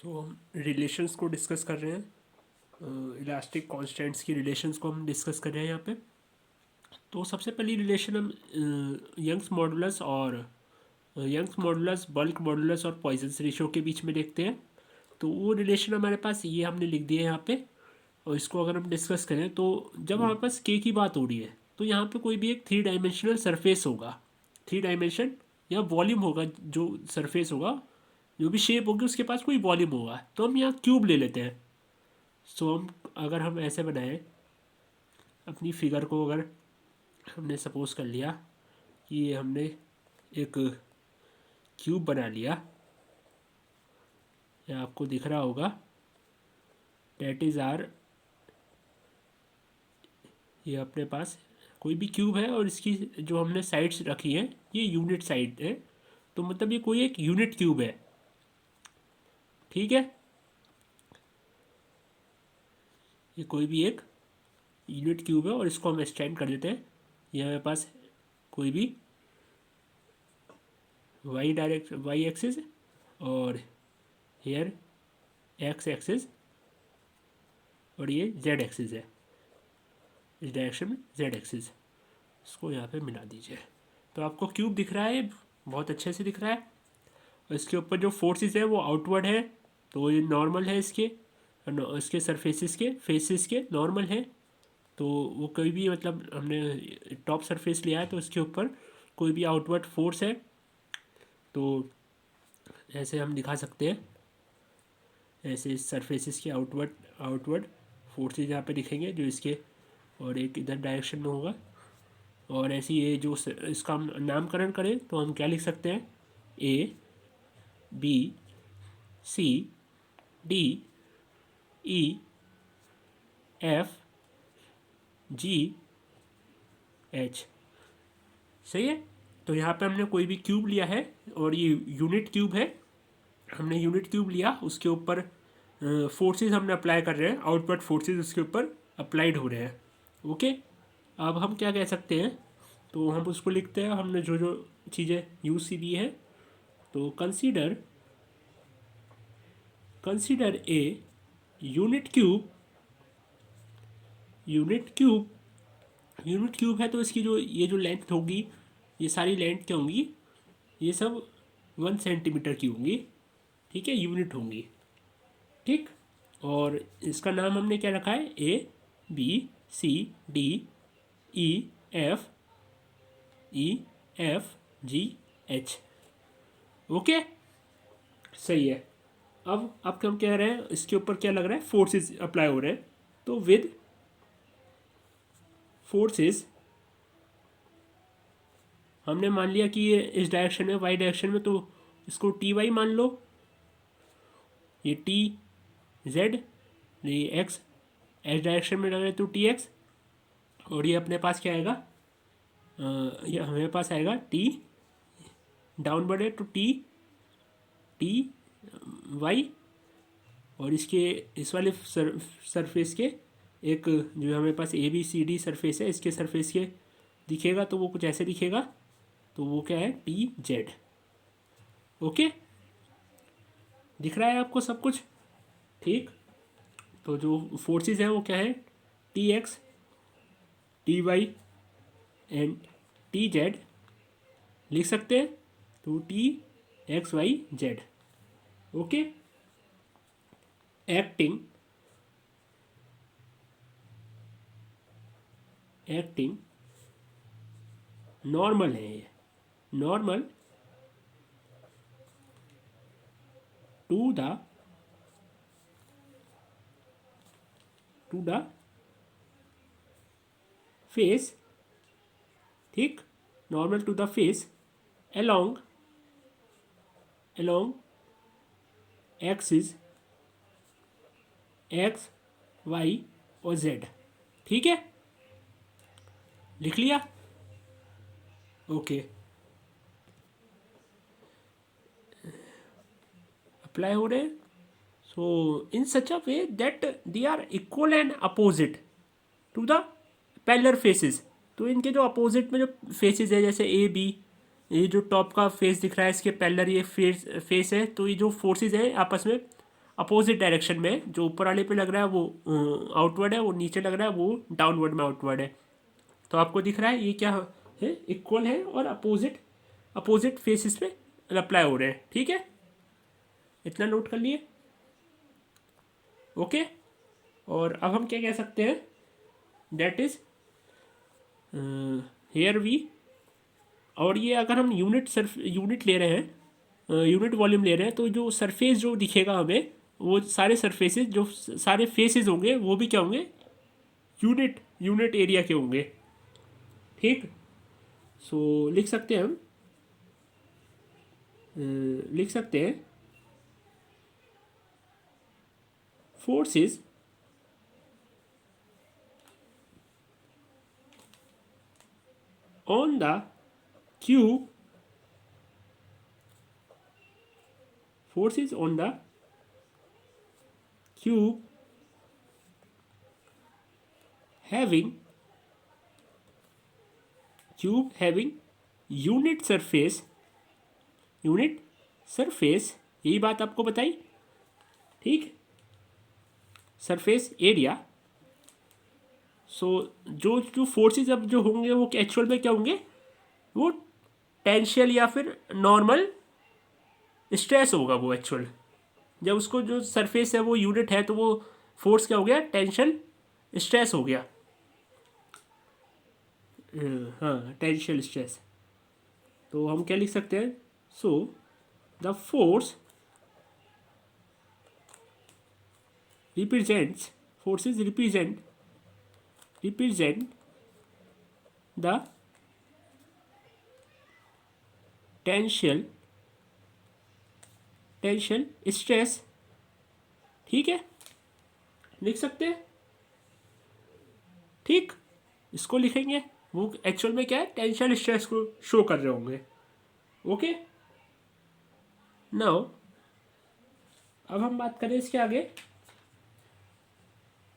सो हम रिलेशंस को डिस्कस कर रहे हैं, इलास्टिक कांस्टेंट्स की रिलेशंस को हम डिस्कस कर रहे हैं यहाँ पे। तो सबसे पहली रिलेशन हम यंग्स मॉडुलस और यंग्स मॉडुलस, बल्क मॉडुलस और पॉइजन्स रेशियो के बीच में देखते हैं। तो वो रिलेशन हमारे पास ये हमने लिख दिया है यहाँ पे। और इसको अगर हम डिस्कस करें तो जब हमारे पास के की बात हो रही है तो यहाँ पे कोई भी एक 3 डायमेंशनल सरफेस होगा, 3 डायमेंशन या वॉल्यूम होगा, जो सरफेस होगा, जो भी शेप होगी उसके पास कोई वॉल्यूम होगा। तो हम यहाँ क्यूब ले लेते हैं। सो हम अगर हम ऐसे बनाएं अपनी फिगर को, अगर हमने सपोज कर लिया कि ये हमने एक क्यूब बना लिया, या आपको दिख रहा होगा, डेट इज़ आर, ये अपने पास कोई भी क्यूब है और इसकी जो हमने साइड्स रखी हैं ये यूनिट साइड है। तो मतलब ये कोई एक यूनिट क्यूब है, ठीक है। ये कोई भी एक यूनिट क्यूब है और इसको हम एक्सटेंड कर देते हैं। ये हमारे पास कोई भी वाई एक्सिस और हेयर एक्स एक्सिस और ये जेड एक्सिस है, इस डायरेक्शन में जेड एक्सिस। इसको यहाँ पे मिला दीजिए तो आपको क्यूब दिख रहा है, बहुत अच्छे से दिख रहा है। और इसके ऊपर जो फोर्सेस है वो आउटवर्ड है, तो ये नॉर्मल है इसके सरफेसिस के फेसिस के नॉर्मल है। तो वो कोई भी, मतलब हमने टॉप सरफेस लिया है तो इसके ऊपर कोई भी आउटवर्ड फोर्स है तो ऐसे हम दिखा सकते हैं। ऐसे सरफेसिस के आउटवर्ड आउटवर्ड फोर्सेज यहाँ पे दिखेंगे जो इसके, और एक इधर डायरेक्शन में होगा। और ऐसी ये जो इसका हम नामकरण करें तो हम क्या लिख सकते हैं, A B C D E F G H, सही है। तो यहाँ पे हमने कोई भी क्यूब लिया है और ये यूनिट क्यूब है। हमने यूनिट क्यूब लिया, उसके ऊपर फोर्सेस हमने अप्लाई कर रहे हैं, आउटवर्ड फोर्सेस उसके ऊपर अप्लाइड हो रहे हैं। ओके, अब हम क्या कह सकते हैं, तो हम उसको लिखते हैं, हमने जो जो चीज़ें यूज की दी है। तो consider consider a unit cube, unit cube unit cube है तो इसकी जो ये जो लेंथ होगी, ये सारी लेंथ क्या होंगी, ये सब 1 सेंटीमीटर की होंगी, ठीक है, यूनिट होंगी, ठीक। और इसका नाम हमने क्या रखा है, A B C D E F G H. Okay, सही है। अब हम कह रहे हैं इसके ऊपर क्या लग रहा है, फोर्सेस अप्लाई हो रहे हैं। तो विद फोर्सेस हमने मान लिया कि ये इस डायरेक्शन में, वाई डायरेक्शन में, तो इसको टी वाई मान लो, ये टी जेड, ये एक्स एच डायरेक्शन में लग रहा है तो टी एक्स। और ये अपने पास क्या आएगा, ये हमारे पास आएगा टी डाउनवर्ड है तो टी टी वाई। और इसके इस वाले सरफेस के एक जो हमारे पास A B C D surface है, इसके सरफेस के दिखेगा तो वो कुछ ऐसे दिखेगा, तो वो क्या है, टी जेड। ओके, दिख रहा है आपको सब कुछ, ठीक। तो जो फोर्सेस हैं वो क्या है, T X T Y and T Z लिख सकते हैं। तो T X Y Z, okay. Acting acting normal है, ये नॉर्मल टू द फेस, ठीक, normal to the face along axis X Y और जेड, ठीक है, लिख लिया। ओके, अप्लाई हो रहे, so in such a way that they are equal and opposite to the parallel faces. तो इनके जो अपोजिट में जो फेसेस है, जैसे ए बी, ये जो टॉप का फेस दिख रहा है इसके पैरेलल ये फेस है, तो ये जो फोर्सेस हैं आपस में अपोजिट डायरेक्शन में है। जो ऊपर वाले पे लग रहा है वो आउटवर्ड है, वो नीचे लग रहा है वो डाउनवर्ड में आउटवर्ड है। तो आपको दिख रहा है ये क्या है, इक्वल है और अपोजिट अपोजिट फेसिस पे अप्लाई हो रहे हैं। ठीक है, इतना नोट कर लिए। ओके, और अब हम क्या कह सकते हैं, दैट इज हेयर वी, और ये अगर हम यूनिट ले रहे हैं, यूनिट वॉल्यूम ले रहे हैं, तो जो सरफेस जो दिखेगा हमें, वो सारे सरफेसेस जो सारे फेसेस होंगे वो भी क्या होंगे, यूनिट यूनिट एरिया के होंगे। ठीक, सो लिख सकते हैं हम, लिख सकते हैं forces on the cube, forces on the cube having unit surface, यही बात आपको बताई। ठीक, सरफेस एरिया। सो जो जो फोर्सेस अब जो होंगे वो एक्चुअल में क्या होंगे, वो टेंशियल या फिर नॉर्मल स्ट्रेस होगा वो एक्चुअल। जब उसको जो सरफेस है वो यूनिट है तो वो फोर्स क्या हो गया, टेंशन स्ट्रेस हो गया। हाँ, टेंशियल स्ट्रेस। तो हम क्या लिख सकते हैं, so the force represents, forces represent the tangential stress. ठीक है, लिख सकते हैं। ठीक, इसको लिखेंगे, वो एक्चुअल में क्या है, टेंशन स्ट्रेस को शो कर रहे होंगे। ओके, नाउ अब हम बात करें इसके आगे,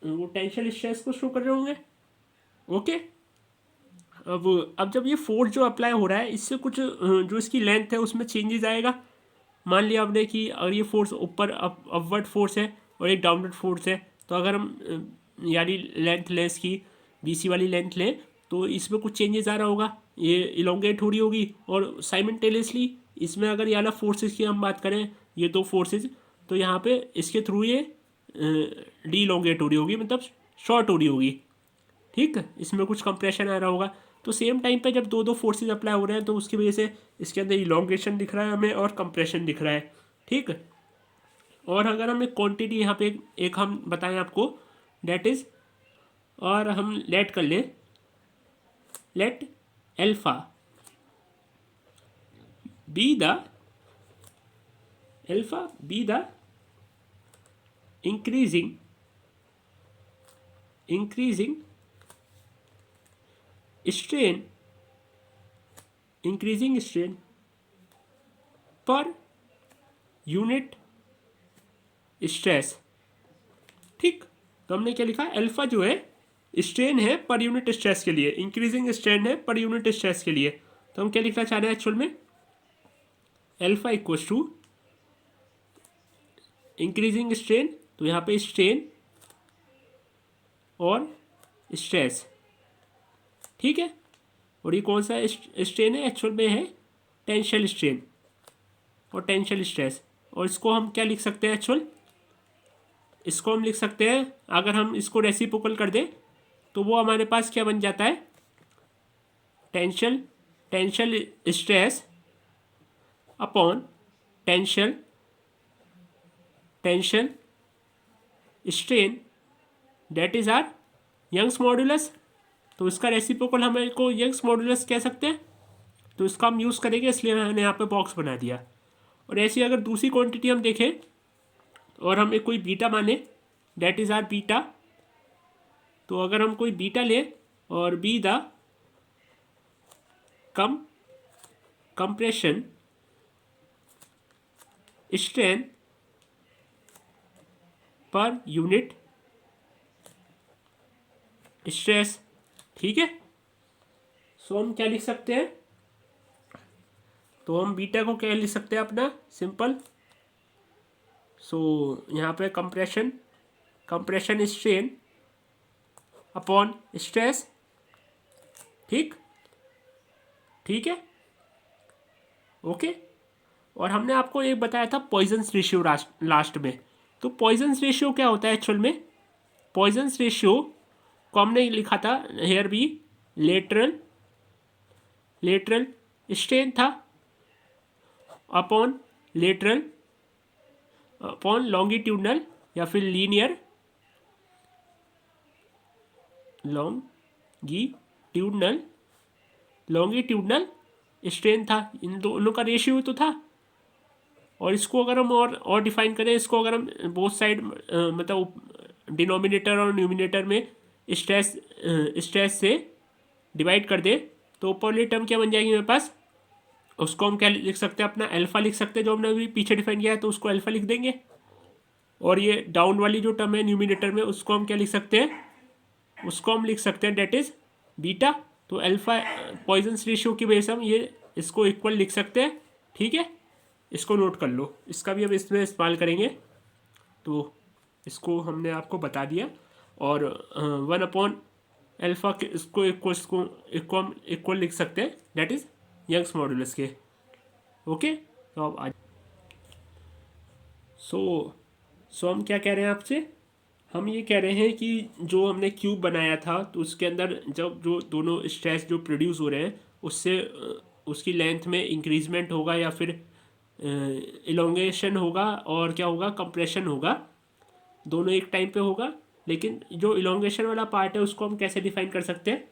वो टेंशन स्ट्रेस को शो कर रहे होंगे। ओके, अब जब ये फोर्स जो अप्लाई हो रहा है, इससे कुछ जो इसकी लेंथ है उसमें चेंजेस आएगा। मान लिया आपने कि अगर ये फोर्स ऊपर अपवर्ड फोर्स है और एक डाउनवर्ड फोर्स है, तो अगर हम यानी लेंथ लें इसकी, बीसी वाली लेंथ लें, तो इसमें कुछ चेंजेस आ रहा होगा, ये इलोंगेट हो रही होगी। और साइमल्टेनियसली इसमें अगर ये वाला फोर्सेस की हम बात करें, ये दो फोर्सेस, तो यहाँ पे इसके थ्रू ये डी इलोंगेट हो रही होगी, मतलब शॉर्ट हो रही होगी। ठीक, इसमें कुछ कंप्रेशन आ रहा होगा। तो सेम टाइम पे जब दो दो फोर्सेस अप्लाई हो रहे हैं, तो उसकी वजह से इसके अंदर इलोंगेशन दिख रहा है हमें और कंप्रेशन दिख रहा है। ठीक, और अगर हम एक क्वांटिटी यहाँ पे एक हम बताएं आपको, डेट इज, और हम लेट कर ले, late alpha be the increasing strain पर यूनिट स्ट्रेस। ठीक, तो हमने क्या लिखा, अल्फा जो है स्ट्रेन है पर यूनिट स्ट्रेस के लिए, इंक्रीजिंग स्ट्रेन है पर यूनिट स्ट्रेस के लिए। तो हम क्या लिखना चाह रहे हैं एक्चुअल में, alpha equals to increasing strain, तो यहाँ पे स्ट्रेन और स्ट्रेस। ठीक है, और ये कौन सा स्ट्रेन है, एक्चुअल में है टेंशियल स्ट्रेन और टेंशियल स्ट्रेस। और इसको हम क्या लिख सकते हैं एक्चुअल, इसको हम लिख सकते हैं, अगर हम इसको रेसिप्रोकल कर दें तो वो हमारे पास क्या बन जाता है, tangential stress upon tangential strain, that is our Young's modulus. तो इसका रेसिप्रोकल हम इसको यंग्स मॉड्यूलस कह सकते हैं। तो इसका हम यूज़ करेंगे, इसलिए मैंने यहाँ पे बॉक्स बना दिया। और ऐसी अगर दूसरी क्वांटिटी हम देखें और हम एक कोई बीटा माने, डेट इज आर बीटा, तो अगर हम कोई बीटा लें और be the compression strain per unit stress. ठीक है, सो हम क्या लिख सकते हैं, तो हम बीटा को क्या लिख सकते हैं अपना सिंपल, सो यहाँ पे कंप्रेशन स्ट्रेन अपॉन स्ट्रेस। ठीक है, ओके। और हमने आपको एक बताया था पॉइजन्स रेशियो लास्ट में। तो पॉइजन्स रेशियो क्या होता है एक्चुअल में? पॉइजन्स रेशियो को हमने लिखा था हेयर भी लेटरल स्ट्रेन था अपॉन लॉन्गिट्यूडनल या फिर लॉन्गिट्यूडनल स्ट्रेन था। इन दोनों का रेशियो तो था। और इसको अगर हम और डिफाइन करें, इसको अगर हम बोथ साइड मतलब डिनोमिनेटर और न्यूमिनेटर में स्ट्रेस से डिवाइड कर दे तो ऊपर वाली टर्म क्या बन जाएगी मेरे पास? उसको हम क्या लिख सकते हैं? अपना अल्फा लिख सकते हैं, जो हमने अभी पीछे डिफाइन किया है, तो उसको अल्फा लिख देंगे। और ये डाउन वाली जो टर्म है न्यूमिनेटर में, उसको हम क्या लिख सकते हैं? उसको हम लिख सकते हैं डेट इज बीटा। तो अल्फा पॉइजन्स रेशियो की वजह से हम ये इसको इक्वल लिख सकते हैं। ठीक है, इसको नोट कर लो, इसका भी हम इसमें इस्तेमाल करेंगे। तो इसको हमने आपको बता दिया। और 1 अपॉन अल्फा के इसको इक्वल लिख सकते हैं, डेट इज यंग्स मॉडुलस के। ओके, तो अब आज सो हम क्या कह रहे हैं आपसे? हम ये कह रहे हैं कि जो हमने क्यूब बनाया था, तो उसके अंदर जब जो दोनों स्ट्रेस जो प्रोड्यूस हो रहे हैं, उससे उसकी लेंथ में इंक्रीजमेंट होगा या फिर इलोंगेशन होगा, और क्या होगा? कंप्रेशन होगा। दोनों एक टाइम पे होगा। लेकिन जो इलोंगेशन वाला पार्ट है उसको हम कैसे डिफाइन कर सकते हैं?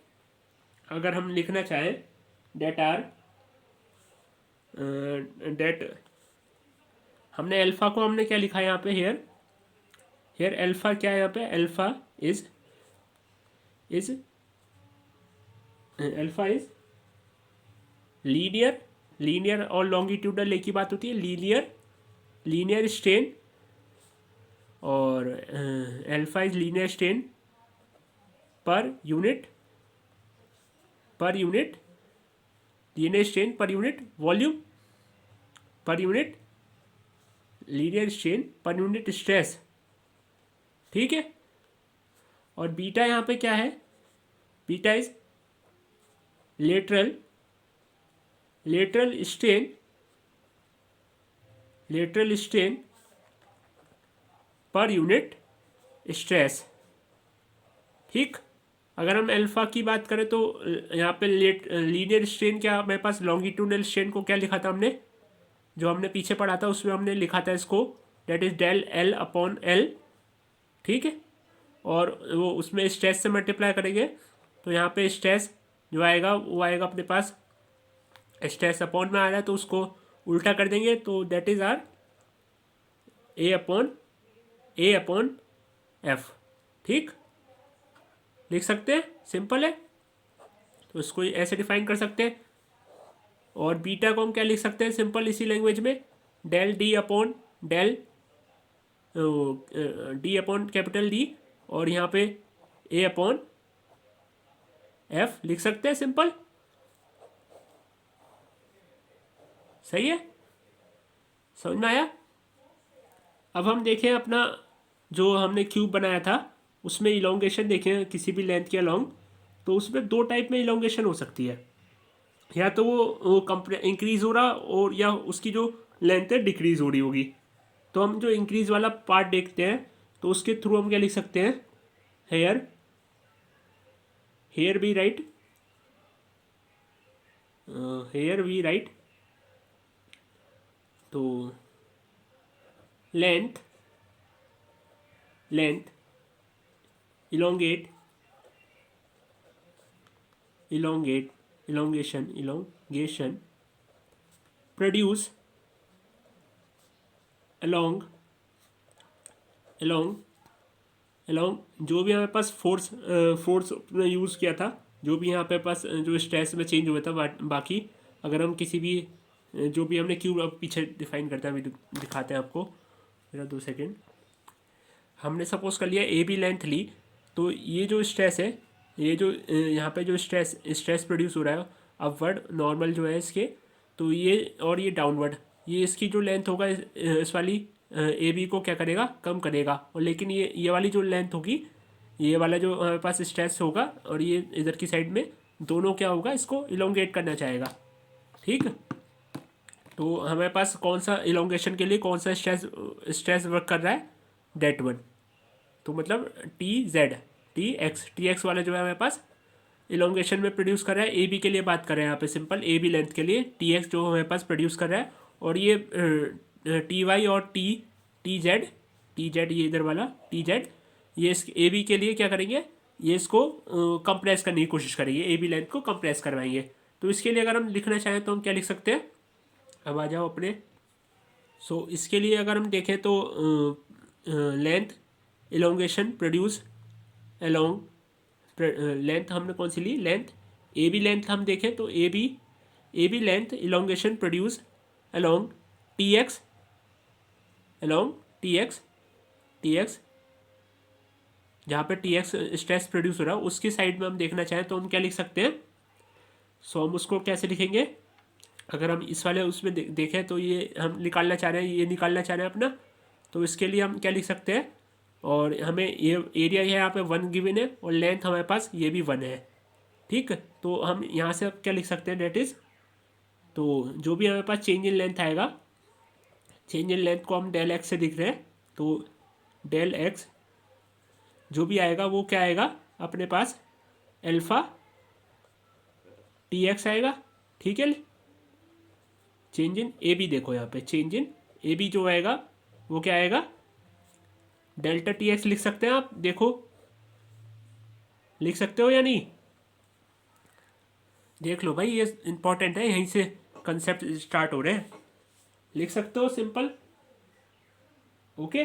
अगर हम लिखना चाहें डेट हमने अल्फा को हमने क्या लिखा है यहाँ पे? हेयर अल्फा क्या है यहाँ पे? अल्फा इज लीनियर और लॉन्गिट्यूडल एक ही बात होती है। लीनियर स्ट्रेन, और alpha is linear strain per unit linear strain per unit volume per unit linear strain per unit stress. ठीक है। और बीटा यहाँ पे क्या है? Beta is lateral strain per unit stress. ठीक। अगर हम अल्फा की बात करें तो यहाँ पे लीनियर स्ट्रेन क्या मेरे पास? लॉन्गिट्यूडनल स्ट्रेन को क्या लिखा था हमने? जो हमने पीछे पढ़ा था उसमें हमने लिखा था इसको, that is del L upon L. ठीक है। और वो उसमें स्ट्रेस से मल्टीप्लाई करेंगे तो यहाँ पे स्ट्रेस जो आएगा वो आएगा अपने पास, स्ट्रेस अपॉन में आ रहा है तो उसको उल्टा कर देंगे, तो that is R A upon F. ठीक, लिख सकते हैं, सिंपल है। तो इसको ऐसे डिफाइन कर सकते हैं। और बीटा को हम क्या लिख सकते हैं सिंपल इसी लैंग्वेज में? Del D upon capital D, और यहाँ पे ए अपॉन एफ लिख सकते हैं, सिंपल। सही है, समझ में आया? अब हम देखें अपना जो हमने क्यूब बनाया था उसमें इलोंगेशन देखें किसी भी लेंथ के अलोंग, तो उसमें दो टाइप में इलोंगेशन हो सकती है। या तो वो इंक्रीज हो रहा, और या उसकी जो लेंथ है डिक्रीज हो रही होगी। तो हम जो इंक्रीज वाला पार्ट देखते हैं तो उसके थ्रू हम क्या लिख सकते हैं? हेयर वी राइट तो लेंथ इलोंगेशन प्रोड्यूस along जो भी हमारे पास फोर्स यूज़ किया था, जो भी यहाँ पे पास जो स्ट्रेस में चेंज हुआ था, बाकी अगर हम किसी भी जो भी हमने क्यूब अब पीछे डिफाइन करते हैं, अभी दिखाते हैं आपको, मेरा 2 सेकेंड। हमने सपोज कर लिया ए बी लेंथ ली, तो ये जो स्ट्रेस है, ये जो यहाँ पे जो स्ट्रेस प्रोड्यूस हो रहा है अपवर्ड नॉर्मल जो है इसके, तो ये और ये डाउनवर्ड, ये इसकी जो लेंथ होगा इस वाली ए बी को क्या करेगा, कम करेगा। और लेकिन ये वाली जो लेंथ होगी, ये वाला जो हमारे पास स्ट्रेस होगा और ये इधर की साइड में, दोनों क्या होगा, इसको इलोंगेट करना चाहेगा। ठीक, तो हमारे पास कौन सा इलोंगेशन के लिए कौन सा स्ट्रेस वर्क कर रहा है, डेट वन। तो मतलब टी एक्स वाला जो है हमारे पास इलोंगेशन में प्रोड्यूस कर रहा है। ए बी के लिए बात कर रहे हैं यहाँ पे, सिंपल ए बी लेंथ के लिए टी एक्स जो हमारे पास प्रोड्यूस कर रहा है। और ये टी वाई और टी जेड ये इधर वाला टी जेड, ये इस ए बी के लिए क्या करेंगे, ये इसको कंप्रेस करने की कोशिश करेंगे, ए बी लेंथ को कंप्रेस करवाएंगे। तो इसके लिए अगर हम लिखना चाहें तो हम क्या लिख सकते हैं, अब आ जाओ अपने। सो इसके लिए अगर हम देखें तो length elongation produce along, length हमने कौन सी ली, लेंथ ए बी लेंथ हम देखें तो A B length elongation produce along T X, along T X जहाँ पे टी एक्स स्ट्रेस प्रोड्यूस हो रहा है उसकी साइड में हम देखना चाहें तो हम क्या लिख सकते हैं। सो हम उसको कैसे लिखेंगे, अगर हम इस वाले उसमें देखें तो ये हम निकालना चाह रहे हैं, ये निकालना चाह रहे हैं अपना, तो इसके लिए हम क्या लिख सकते हैं, और हमें ये एरिया है यहाँ पे 1 गिवन है और लेंथ हमारे पास ये भी 1 है। ठीक, तो हम यहाँ से अब क्या लिख सकते हैं, डेट इज़, तो जो भी हमारे पास चेंज इन लेंथ आएगा, चेंज इन लेंथ को हम डेल एक्स से लिख रहे हैं, तो डेल एक्स जो भी आएगा वो क्या आएगा अपने पास, अल्फा टी एक्स आएगा। ठीक है, चेंज इन ए बी देखो यहाँ पे, चेंज इन ए बी जो आएगा वो क्या आएगा, डेल्टा टी एक्स लिख सकते हैं आप, देखो लिख सकते हो या नहीं, देख लो भाई, ये इंपॉर्टेंट है, यहीं से कंसेप्ट स्टार्ट हो रहे हैं, लिख सकते हो सिंपल। ओके,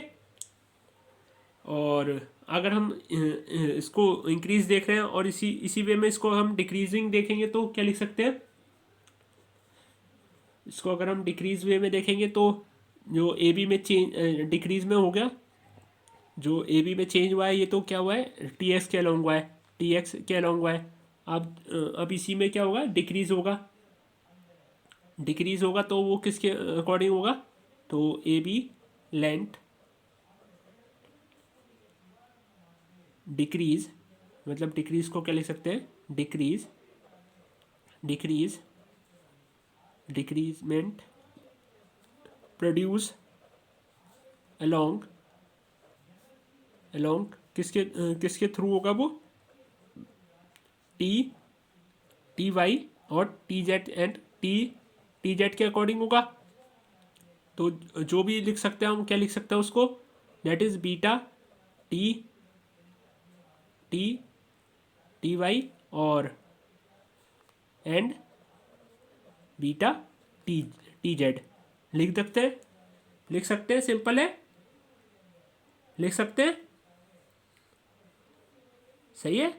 और अगर हम इसको इंक्रीज देख रहे हैं और इसी वे में इसको हम डिक्रीजिंग देखेंगे तो क्या लिख सकते हैं, इसको अगर हम डिक्रीज वे में देखेंगे तो जो ए बी में चेंज डिक्रीज में हो गया, जो ए बी में चेंज हुआ है ये तो क्या हुआ है, टी एक्स के अलॉन्ग हुआ है, टी एक्स के अलॉन्ग हुआ है। अब इसी में क्या होगा, डिक्रीज होगा, डिक्रीज होगा तो वो किसके अकॉर्डिंग होगा, तो ए बी लेंथ डिक्रीज, मतलब डिक्रीज को क्या लिख सकते हैं, डिक्रीजमेंट प्रोड्यूस अलोंग किसके थ्रू होगा वो, टी वाई और T Z and T Z के अकॉर्डिंग होगा। तो जो भी लिख सकते हैं हम, क्या लिख सकते हैं उसको, that is beta T Y और एंड बीटा टी जेड लिख सकते हैं, सिंपल है, लिख सकते हैं, सही है।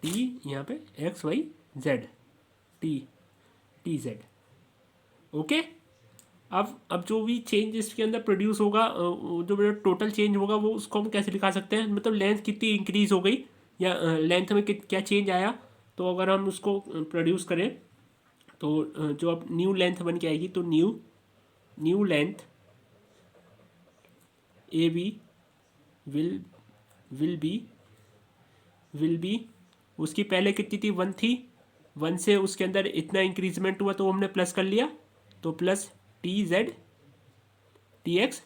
टी यहाँ पे X Y Z, T Z. Okay, अब जो भी चेंज इसके अंदर प्रोड्यूस होगा, जो मेरा टोटल चेंज होगा वो उसको हम कैसे दिखा सकते हैं, मतलब लेंथ कितनी इंक्रीज हो गई या लेंथ में क्या चेंज आया। तो अगर हम उसको प्रोड्यूस करें तो जो अब न्यू लेंथ बन के आएगी, तो new length A B will be उसकी पहले कितनी थी, 1 थी, 1 से उसके अंदर इतना इंक्रीजमेंट हुआ तो हमने प्लस कर लिया, तो plus T Z T X.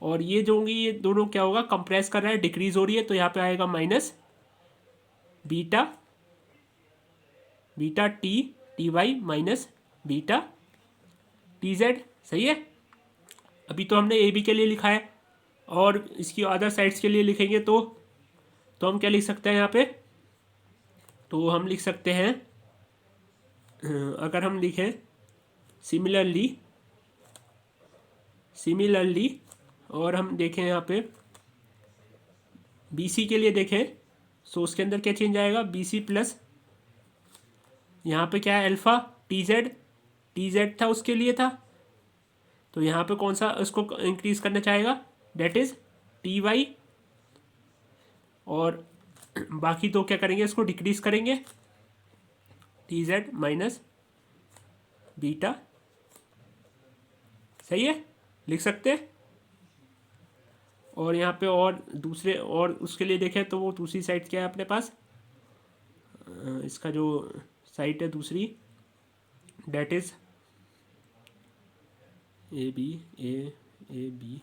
और ये जो होंगी ये दोनों क्या होगा, कंप्रेस कर रहा है, डिक्रीज हो रही है, तो यहाँ पे आएगा minus beta T Y minus beta T Z. सही है, अभी तो हमने ए बी के लिए लिखा है, और इसकी अदर साइड्स के लिए लिखेंगे तो हम क्या लिख सकते हैं यहाँ पे, तो हम लिख सकते हैं, अगर हम लिखें सिमिलरली, और हम देखें यहाँ पे बी सी के लिए देखें, सो उसके अंदर क्या चेंज आएगा, बी सी प्लस यहाँ पे क्या है, अल्फा टी जेड था उसके लिए था, तो यहाँ पे कौन सा उसको इंक्रीज करना चाहेगा, डेट इज टी वाई, और बाकी तो क्या करेंगे, इसको डिक्रीज करेंगे, टी जेड माइनस बीटा सही है, लिख सकते हैं। और यहाँ पे और दूसरे और उसके लिए देखें तो वो दूसरी साइड क्या है अपने पास, इसका जो साइड है दूसरी, that is A B, A B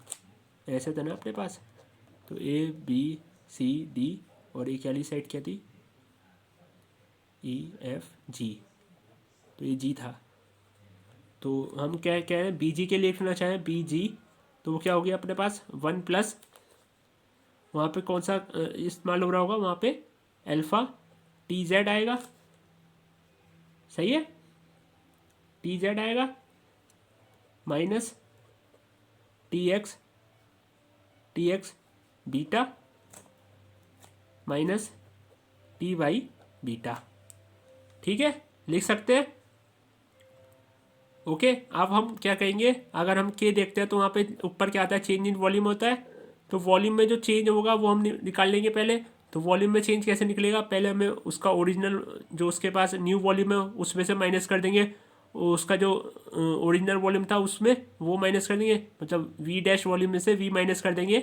ऐसे था ना अपने पास, तो ए बी सी डी, और एक वाली साइड क्या थी, ई एफ जी, तो ये जी था। तो हम क्या कह रहे हैं, बी जी के लिए लिखना चाहें बी जी, तो वो क्या हो गया अपने पास 1 प्लस, वहाँ पे कौन सा इस्तेमाल हो रहा होगा, वहाँ पे अल्फ़ा टी जेड आएगा, सही है, टी जेड आएगा minus T X beta minus T Y beta. ठीक है, लिख सकते हैं। ओके, अब हम क्या कहेंगे, अगर हम के देखते हैं तो वहाँ पे ऊपर क्या आता है, चेंज इन वॉल्यूम होता है, तो वॉल्यूम में जो चेंज होगा वो हम निकाल लेंगे पहले। तो वॉल्यूम में चेंज कैसे निकलेगा, पहले हमें उसका ओरिजिनल जो उसके पास न्यू वॉल्यूम है उसमें से माइनस कर देंगे, उसका जो ओरिजिनल वॉल्यूम था उसमें वो माइनस कर देंगे, मतलब वी डैश वॉल्यूम में से वी माइनस कर देंगे,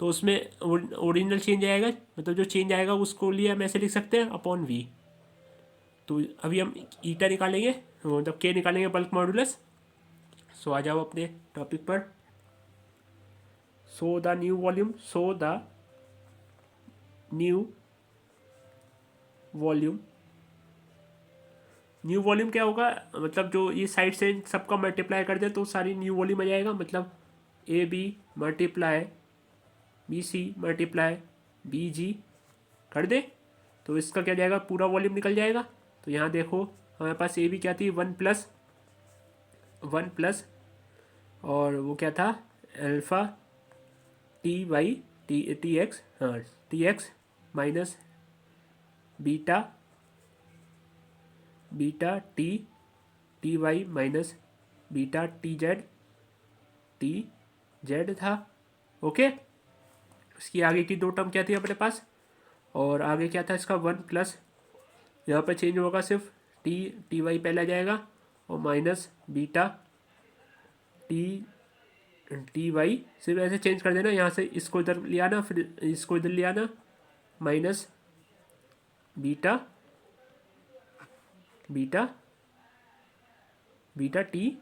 तो उसमें ओरिजिनल चेंज आएगा, मतलब जो चेंज आएगा उसको लिए हम ऐसे लिख सकते हैं अपॉन वी। तो अभी हम ईटा निकालेंगे, मतलब के निकालेंगे, बल्क मॉडुलस। सो आ जाओ अपने टॉपिक पर। So the new volume, so the new volume, new volume क्या होगा, मतलब जो ये साइड से सबका मल्टीप्लाई कर दे तो सारी न्यू वॉल्यूम आ जाएगा, मतलब A B multiply B C multiply B G कर दे तो इसका क्या जाएगा, पूरा वॉल्यूम निकल जाएगा। तो यहाँ देखो हमारे पास ए बी क्या थी, 1 प्लस और वो क्या था, alpha T Y T X, हाँ T X minus beta beta T Y minus beta T Z था। ओके, इसकी आगे की दो टर्म क्या थी अपने पास, और आगे क्या था इसका 1 प्लस, यहाँ पर चेंज होगा सिर्फ टी वाई पहले आ जाएगा, और माइनस बीटा टी वाई सिर्फ ऐसे चेंज कर देना, यहाँ से इसको इधर ले आना, फिर इसको इधर ले आना, minus beta beta beta T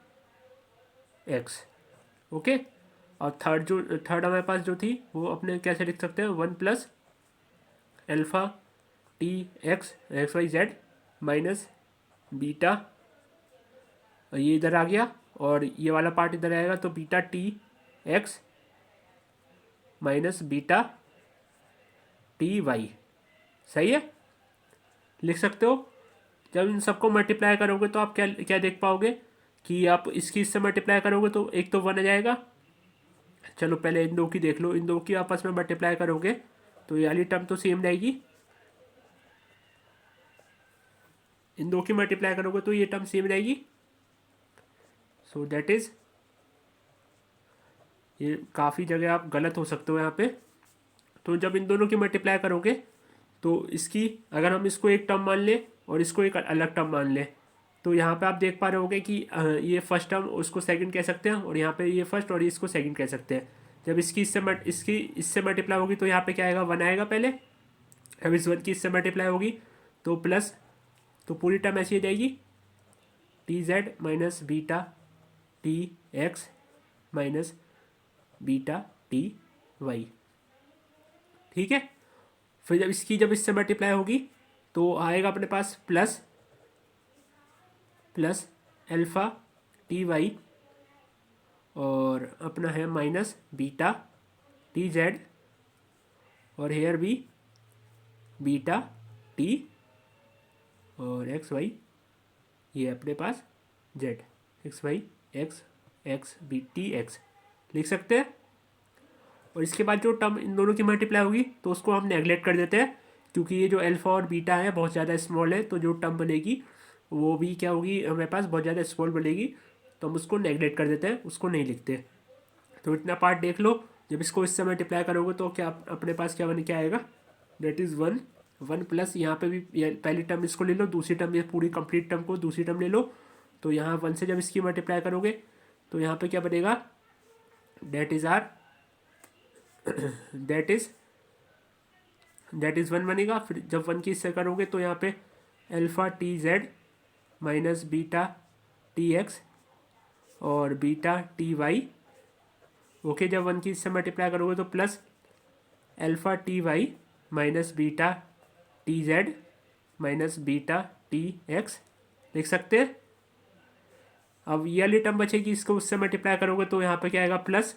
x. Okay, और थर्ड हमारे पास जो थी वो अपने कैसे लिख सकते हैं, 1 plus alpha T X Y Z minus beta, ये इधर आ गया और ये वाला पार्ट इधर आएगा, तो beta T X minus beta T Y. सही है, लिख सकते हो। जब इन सबको मल्टीप्लाई करोगे तो आप क्या क्या देख पाओगे कि आप इसकी इससे मल्टीप्लाई करोगे तो एक तो 1 आ जाएगा। चलो पहले इन दो की देख लो, इन दो की आपस में मल्टीप्लाई करोगे तो ये वाली टर्म तो सेम रहेगी, इन दो की मल्टीप्लाई करोगे तो ये टर्म सेम रहेगी। सो दैट इज, ये काफ़ी जगह आप गलत हो सकते हो यहाँ पे। तो जब इन दोनों की मल्टीप्लाई करोगे तो इसकी, अगर हम इसको एक टर्म मान लें और इसको एक अलग टर्म मान लें, तो यहाँ पे आप देख पा रहे होगे कि ये फर्स्ट टर्म उसको सेकंड कह सकते हैं, और यहाँ पे ये फर्स्ट और ये इसको सेकंड कह सकते हैं। जब इसकी इससे मल्टीप्लाई होगी तो यहाँ पे क्या आएगा, 1 आएगा पहले। अब इस 1 की इससे मल्टीप्लाई होगी तो प्लस, तो पूरी टर्म ऐसी आ जाएगी, T Z minus beta T X minus beta T Y. ठीक है, फिर जब इससे मल्टीप्लाई होगी तो आएगा अपने पास प्लस अल्फ़ा टी वाई, और अपना है माइनस बीटा टी जेड, और हेयर भी बीटा टी और एक्स वाई, ये अपने पास Z X Y X B T X लिख सकते हैं। और इसके बाद जो टर्म इन दोनों की मल्टीप्लाई होगी तो उसको हम नेगलेक्ट कर देते हैं, क्योंकि ये जो अल्फ़ा और बीटा है बहुत ज़्यादा स्मॉल है, तो जो टर्म बनेगी वो भी क्या होगी, हमारे पास बहुत ज़्यादा स्मॉल बनेगी, तो हम उसको नेगलेक्ट कर देते हैं, उसको नहीं लिखते। तो इतना पार्ट देख लो, जब इसको इससे मल्टीप्लाई करोगे तो क्या अपने पास क्या बन के आएगा, डेट इज़ 1 प्लस, यहाँ पे भी पहली टर्म इसको ले लो, दूसरी टर्म ये पूरी कंप्लीट टर्म को दूसरी टर्म ले लो, तो यहाँ 1 से जब इसकी मल्टीप्लाई करोगे तो यहाँ पे क्या बनेगा, that is or that is 1 बनेगा। फिर जब 1 की इससे करोगे तो यहाँ पे alpha T Z minus beta T X और बीटा टी वाई। ओके, जब 1 की इससे मल्टीप्लाई करोगे तो plus alpha T Y minus beta T Z minus beta T X लिख सकते हैं। अब ये वाली टर्म बचेगी, इसको उससे मल्टीप्लाई करोगे तो यहाँ पे क्या आएगा, plus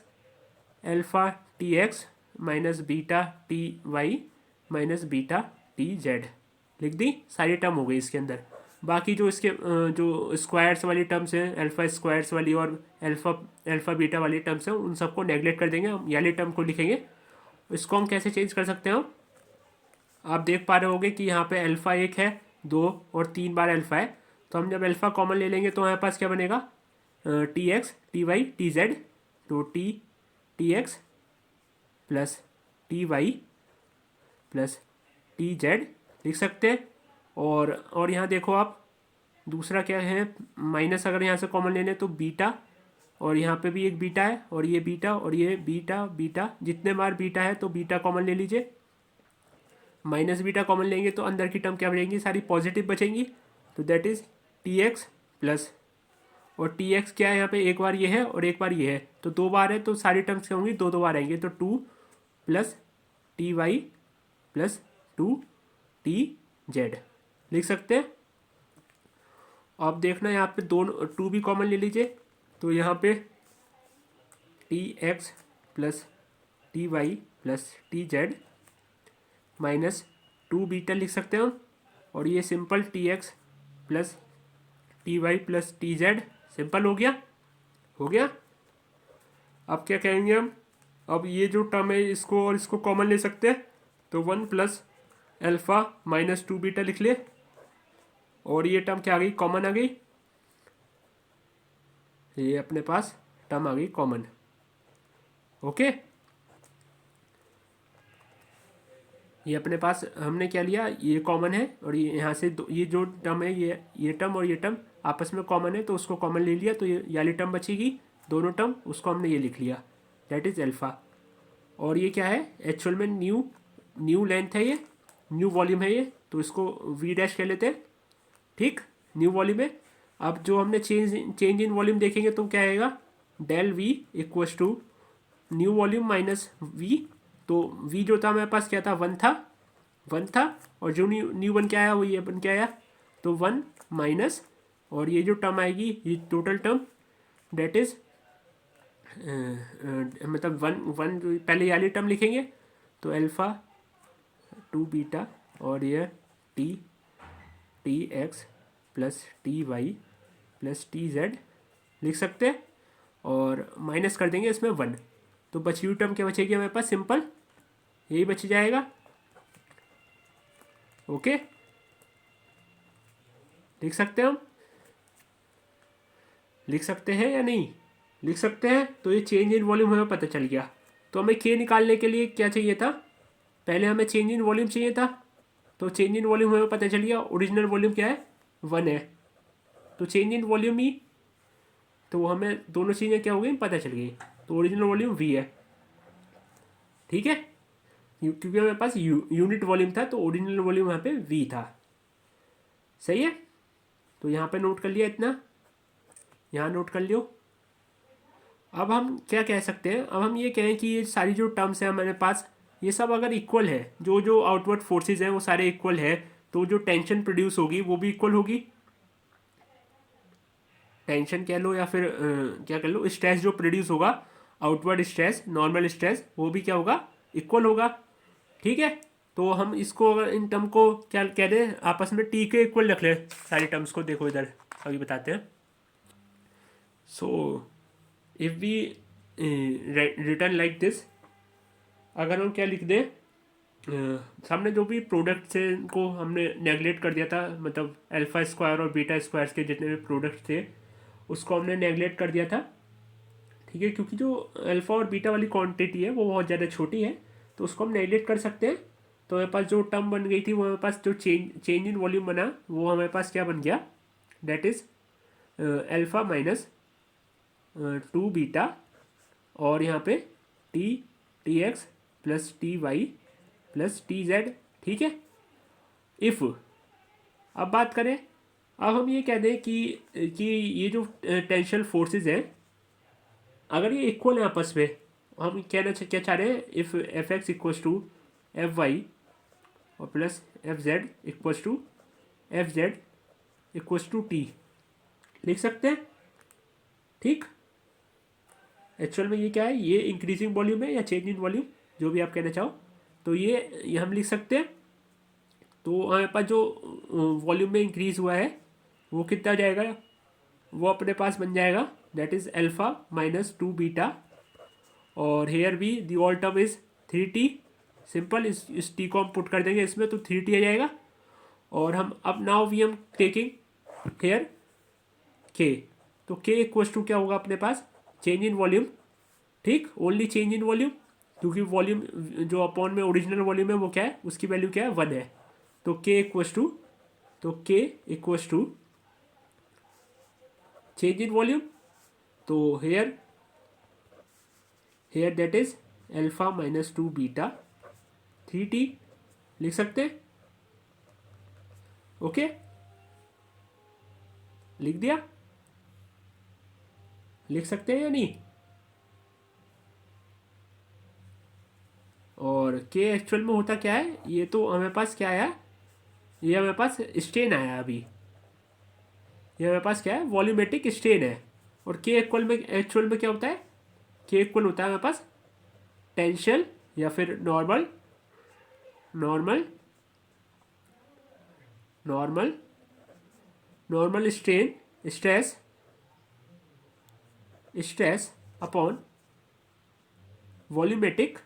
alpha T X minus beta T Y minus beta T Z लिख दी। सारी टर्म हो गई इसके अंदर। बाकी जो इसके जो स्क्वायर्स वाली टर्म्स हैं, अल्फ़ा स्क्वायर्स वाली और अल्फ़ा बीटा वाली टर्म्स हैं, उन सबको नेगलेक्ट कर देंगे, हम ये वाली टर्म को लिखेंगे। इसको हम कैसे चेंज कर सकते हैं, आप देख पा रहे होगे कि यहाँ पे अल्फ़ा 1 है, 2 और 3 बार अल्फ़ा है। तो हम जब अल्फ़ा कॉमन ले लेंगे तो हमारे पास क्या बनेगा, T X T Y T Z. तो T X plus T Y plus T Z लिख सकते हैं। और यहाँ देखो आप, दूसरा क्या है, माइनस अगर यहाँ से कॉमन ले लें तो बीटा, और यहाँ पे भी एक बीटा है, और ये बीटा और ये बीटा बीटा, जितने बार बीटा है तो बीटा कॉमन ले लीजिए। माइनस बीटा कॉमन लेंगे तो अंदर की टर्म क्या बचेंगी, सारी पॉजिटिव बचेंगी। तो that is T X plus, और टी एक्स क्या है यहाँ पे, एक बार ये है और एक बार ये है, तो 2 बार है, तो सारी टर्म्स क्या होंगी, 2 बार आएंगे। तो 2 plus T Y plus 2 T Z लिख सकते हैं। अब देखना यहाँ पे दोनों 2 भी कॉमन ले लीजिए, तो यहाँ पे T X plus T Y plus T Z minus 2 beta लिख सकते हैं हम। और ये simple T X plus T Y plus T Z simple हो गया। अब क्या कहेंगे हम, अब ये जो टर्म है इसको और इसको कॉमन ले सकते हैं, तो 1 प्लस अल्फ़ा माइनस 2 बीटा लिख ले, और ये टर्म क्या आ गई, कॉमन आ गई। ये अपने पास टर्म आ गई कॉमन। ओके, ये अपने पास हमने क्या लिया, ये कॉमन है, और ये यहाँ से ये जो टर्म है, ये टर्म और ये टर्म आपस में कॉमन है, तो उसको कॉमन ले लिया, तो ये वाली टर्म बचेगी, दोनों टर्म, उसको हमने ये लिख लिया, दैट इज़ अल्फ़ा। और ये क्या है, एक्चुअल में न्यू लेंथ है, ये न्यू वॉल्यूम है ये, तो इसको वी डैश कह लेते हैं। ठीक, न्यू वॉल्यूम है। अब जो हमने चेंज इन वॉल्यूम देखेंगे तो क्या आएगा, del V equals to new volume minus V. तो वी जो था हमारे पास क्या था, 1 था, और जो न्यू बन के आया वो ये बन के आया, तो 1 माइनस, और ये जो टर्म आएगी, ये टोटल टर्म, डेट इज मतलब 1 पहले ये वाली टर्म लिखेंगे, तो अल्फ़ा 2 बीटा, और ये T X plus T Y plus T Z लिख सकते हैं, और माइनस कर देंगे इसमें 1, तो बची हुई टर्म क्या बचेगी हमारे पास, सिंपल यही बच जाएगा। ओके, लिख सकते हैं हम, लिख सकते हैं या नहीं, लिख सकते हैं। तो ये चेंज इन वॉल्यूम हमें पता चल गया। तो हमें के निकालने के लिए क्या चाहिए था, पहले हमें चेंज इन वॉल्यूम चाहिए था, तो चेंज इन वॉल्यूम हमें पता चल गया, ओरिजिनल वॉल्यूम क्या है, 1 है, तो चेंज इन वॉल्यूम ही, तो हमें दोनों चीज़ें क्या हो गई, पता चल गई, तो ओरिजिनल वॉल्यूम वी है। ठीक है, क्योंकि हमारे पास यूनिट वॉल्यूम था, तो ओरिजिनल वॉल्यूम यहाँ पे वी था। सही है, तो यहाँ पे नोट कर लिया, इतना यहाँ नोट कर लियो। अब हम क्या कह सकते हैं, अब हम ये कहें कि ये सारी जो टर्म्स हैं हमारे पास, ये सब अगर इक्वल है, जो जो आउटवर्ड फोर्सेस हैं वो सारे इक्वल है, तो जो टेंशन प्रोड्यूस होगी वो भी इक्वल होगी। टेंशन कह लो या फिर क्या कह लो, स्ट्रेस जो प्रोड्यूस होगा, आउटवर्ड स्ट्रेस, नॉर्मल स्ट्रेस, वो भी क्या होगा, इक्वल होगा। ठीक है, तो हम इसको अगर इन टर्म को क्या कह दें, आपस में टी के इक्वल रख ले सारी टर्म्स को। देखो इधर अभी बताते हैं। So if we return like this, अगर हम क्या लिख दें, सामने जो भी प्रोडक्ट्स हैं इनको हमने नेगलेक्ट कर दिया था, मतलब अल्फ़ा स्क्वायर और बीटा स्क्वायर के जितने भी प्रोडक्ट्स थे उसको हमने नेगलेक्ट कर दिया था। ठीक है, क्योंकि जो अल्फ़ा और बीटा वाली क्वांटिटी है वो बहुत ज़्यादा छोटी है, तो उसको हम नेगलेक्ट कर सकते हैं। तो हमारे पास जो टर्म बन गई थी वो हमारे पास जो चेंज इन वॉल्यूम बना, वो हमारे पास क्या बन गया, that is alpha minus two beta और यहाँ पे T X plus T Y plus T Z, ठीक है। इफ़ अब बात करें, अब हम ये कह दें कि ये जो टेंशन फोर्सेस हैं अगर ये इक्वल है आपस में, हम क्या चाह रहे हैं, if F X equals to F Y और plus F Z equals to F Z equals to T, लिख सकते हैं, ठीक। एक्चुअल में ये क्या है, ये इंक्रीजिंग वॉल्यूम है या चेंज इन वॉल्यूम, जो भी आप कहना चाहो, तो ये हम लिख सकते हैं। तो हमारे पास जो वॉल्यूम में इंक्रीज हुआ है वो कितना जाएगा, वो अपने पास बन जाएगा that is alpha minus two beta, और हेयर भी the all term is three T, simple, इस टी को हम पुट कर देंगे इसमें तो थ्री टी आ जाएगा। और हम अब now we am taking here K, तो के इक्वल्स टू क्या होगा अपने पास, चेंज इन वॉल्यूम, ठीक, ओनली चेंज इन वॉल्यूम, क्योंकि वॉल्यूम जो अपॉन में ओरिजिनल वॉल्यूम है वो क्या है, उसकी वैल्यू क्या है, वन है। तो के इक्वल्स टू, तो K equals to change in volume, तो here that is alpha minus two beta three T, लिख सकते हैं, ओके, लिख दिया, लिख सकते हैं या नहीं। और के एक्चुअल में होता क्या है, ये तो हमें पास क्या आया, ये हमें पास स्ट्रेन आया अभी, ये हमें पास क्या है, वॉल्यूमेट्रिक स्ट्रेन है। और के इक्वल में एक्चुअल में क्या होता है, के इक्वल होता है हमें पास टेंशन या फिर normal normal normal normal strain stress stress upon volumetric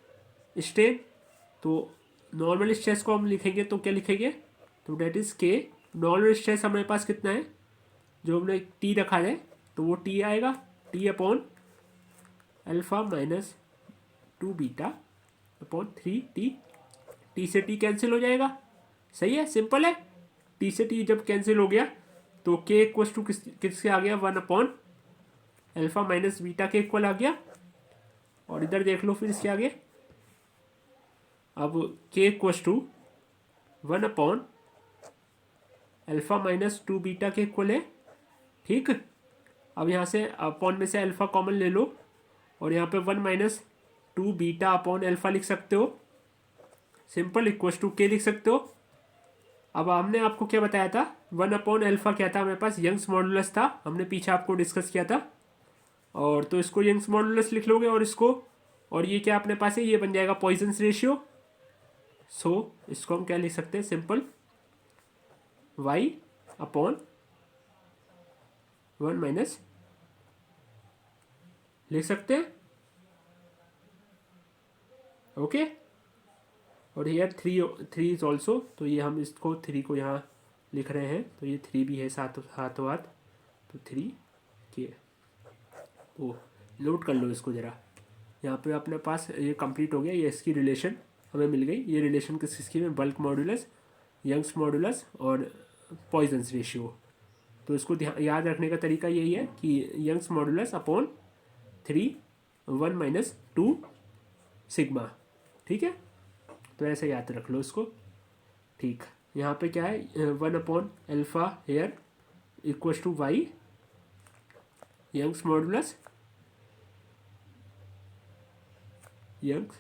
strain. तो नॉर्मल स्ट्रेस को हम लिखेंगे तो क्या लिखेंगे, तो डेट इज के, नॉर्मल स्ट्रेस हमारे पास कितना है, जो हमने टी रखा है तो वो टी आएगा, T upon alpha minus two beta upon three T, T से टी कैंसिल हो जाएगा, सही है, सिंपल है। टी से टी जब कैंसिल हो गया तो के इक्वल टू किससे आ गया, one upon alpha minus beta K equal आ गया। और इधर देख लो फिर इसके आगे, अब K equal to one upon alpha minus two beta K equal है, ठीक। अब यहाँ से अपॉन में से अल्फा कॉमन ले लो और यहाँ पे one minus two beta upon alpha लिख सकते हो, सिंपल, इक्वल टू के लिख सकते हो। अब हमने आपको क्या बताया था, वन अपॉन अल्फा क्या था हमारे पास, यंग्स मॉडुलस था, हमने पीछे आपको डिस्कस किया था। और तो इसको यंग्स मॉडुलस लिख लोगे और इसको, और ये क्या अपने पास है, ये बन जाएगा पॉइजन्स रेशियो। सो इसको हम क्या लिख सकते हैं, simple Y upon one minus, लिख सकते हैं, ओके। और हेयर थ्री इज ऑल्सो, तो ये हम इसको थ्री को यहाँ लिख रहे हैं, तो ये थ्री भी है साथ हाथों हाथ, तो थ्री के, तो नोट कर लो इसको ज़रा, यहाँ पे अपने पास ये कंप्लीट हो गया, ये इसकी रिलेशन हमें मिल गई। ये रिलेशन किसकी में, बल्क मॉडुलस, यंग्स मॉडुलस और पॉइजन्स रेशियो। तो इसको याद रखने का तरीका यही है कि Young's modulus upon three one minus two sigma, ठीक है, तो ऐसे याद रख लो इसको, ठीक। यहाँ पे क्या है, one upon alpha here equals to Y Young's modulus, Young's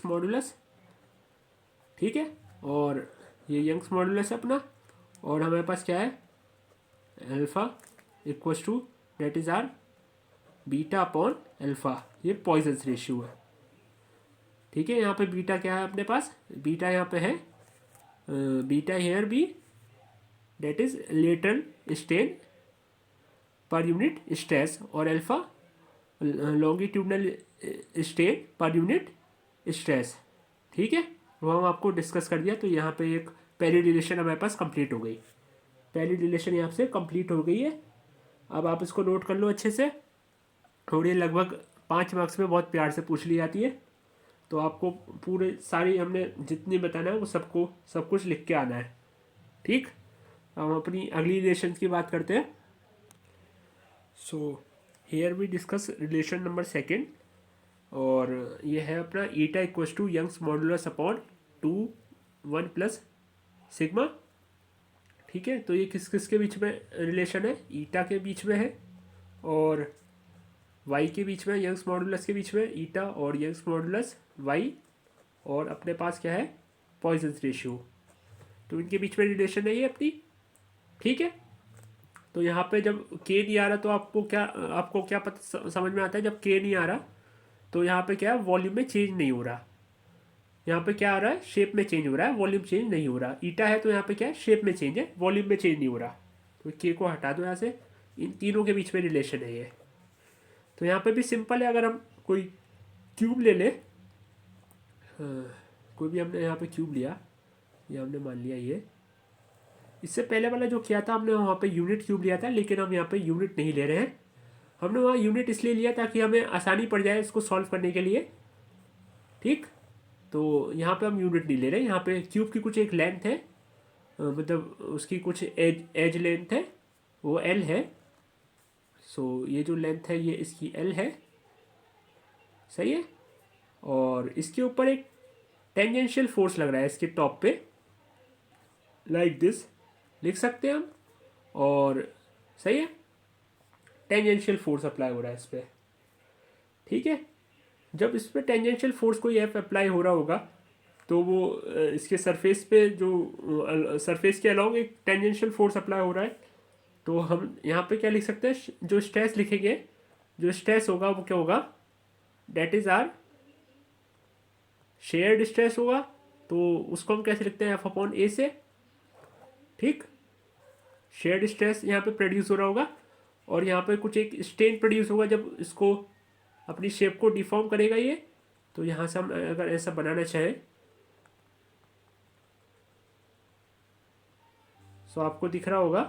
modulus, ठीक है। और ये यंग्स मॉडुलस है अपना, और हमारे पास क्या है, alpha equals to that is or beta upon alpha, ये पॉइजन्स रेशियो है, ठीक है। यहाँ पे बीटा क्या है अपने पास, बीटा यहाँ पे है, beta here be that is lateral strain per unit stress, और alpha longitudinal strain per unit stress, ठीक है, वो हम आपको डिस्कस कर दिया। तो यहाँ पे एक पहली रिलेशन हमारे पास कंप्लीट हो गई, पहली रिलेशन यहाँ से कंप्लीट हो गई है। अब आप इसको नोट कर लो अच्छे से, और ये लगभग 5 मार्क्स में बहुत प्यार से पूछ ली जाती है, तो आपको पूरे सारी हमने जितनी बताना है वो सब कुछ लिख के आना है, ठीक, हम अपनी अगली रिलेशन की बात करते हैं. So here we discuss relation number second, और ये है अपना eta equals to Young's modulus upon 2 1 plus sigma. ठीक है, तो ये किस किस के बीच में रिलेशन है? ईटा के बीच में है और वाई के बीच में, यंग्स मॉडुलस के बीच में ईटा और यंग्स मॉडुलस वाई, और अपने पास क्या है? Poisson's ratio. तो इनके बीच में रिलेशन है ये अपनी. ठीक है, तो यहाँ पे जब के नहीं आ रहा तो आपको क्या पता समझ में आता है? जब के नहीं आ रहा तो यहाँ पे क्या है? वॉल्यूम में चेंज नहीं हो रहा. यहाँ पे क्या आ रहा है? शेप में चेंज हो रहा है, वॉल्यूम चेंज नहीं हो रहा. ईटा है तो यहाँ पे क्या है? शेप में चेंज है, वॉल्यूम में चेंज नहीं हो रहा. तो के को हटा दो यहाँ से. इन तीनों के बीच में रिलेशन है ये. तो यहाँ पे भी सिंपल है. अगर हम कोई क्यूब ले ले, कोई भी हमने यहाँ पे क्यूब लिया, ये हमने मान लिया ये. इससे पहले वाला जो किया था हमने वहाँ पे यूनिट क्यूब लिया था, लेकिन हम यहाँ पे यूनिट नहीं ले रहे हैं. हमने वहाँ यूनिट इसलिए लिया ताकि हमें आसानी पड़ जाए इसको सॉल्व करने के लिए. ठीक, तो यहाँ पे हम यूनिट नहीं ले रहे. यहाँ पे क्यूब की कुछ एक लेंथ है, मतलब उसकी कुछ एज लेंथ है, वो एल है. सो ये जो लेंथ है ये इसकी एल है. सही है. और इसके ऊपर एक टेंजेंशियल फोर्स लग रहा है इसके टॉप पे, लाइक दिस लिख सकते हैं हम. और सही है, टेंजेंशियल फोर्स अप्लाई हो रहा है इस पर. ठीक है, जब इस पर टेंजेंशियल फोर्स कोई एफ अप्लाई हो रहा होगा तो वो इसके सरफेस पे, जो सरफेस के अलॉन्ग एक टेंजेंशियल फोर्स अप्लाई हो रहा है. तो हम यहाँ पे क्या लिख सकते हैं? जो स्ट्रेस लिखेंगे, जो स्ट्रेस होगा वो क्या होगा? That is or shared stress होगा. तो उसको हम कैसे लिखते हैं? एफ अपॉन ए से. ठीक, शेयर्ड स्ट्रेस यहाँ पे प्रोड्यूस हो रहा होगा, और यहाँ पे कुछ एक स्ट्रेन प्रोड्यूस होगा जब इसको अपनी शेप को डिफॉर्म करेगा ये. तो यहाँ से हम अगर ऐसा बनाना चाहें तो आपको दिख रहा होगा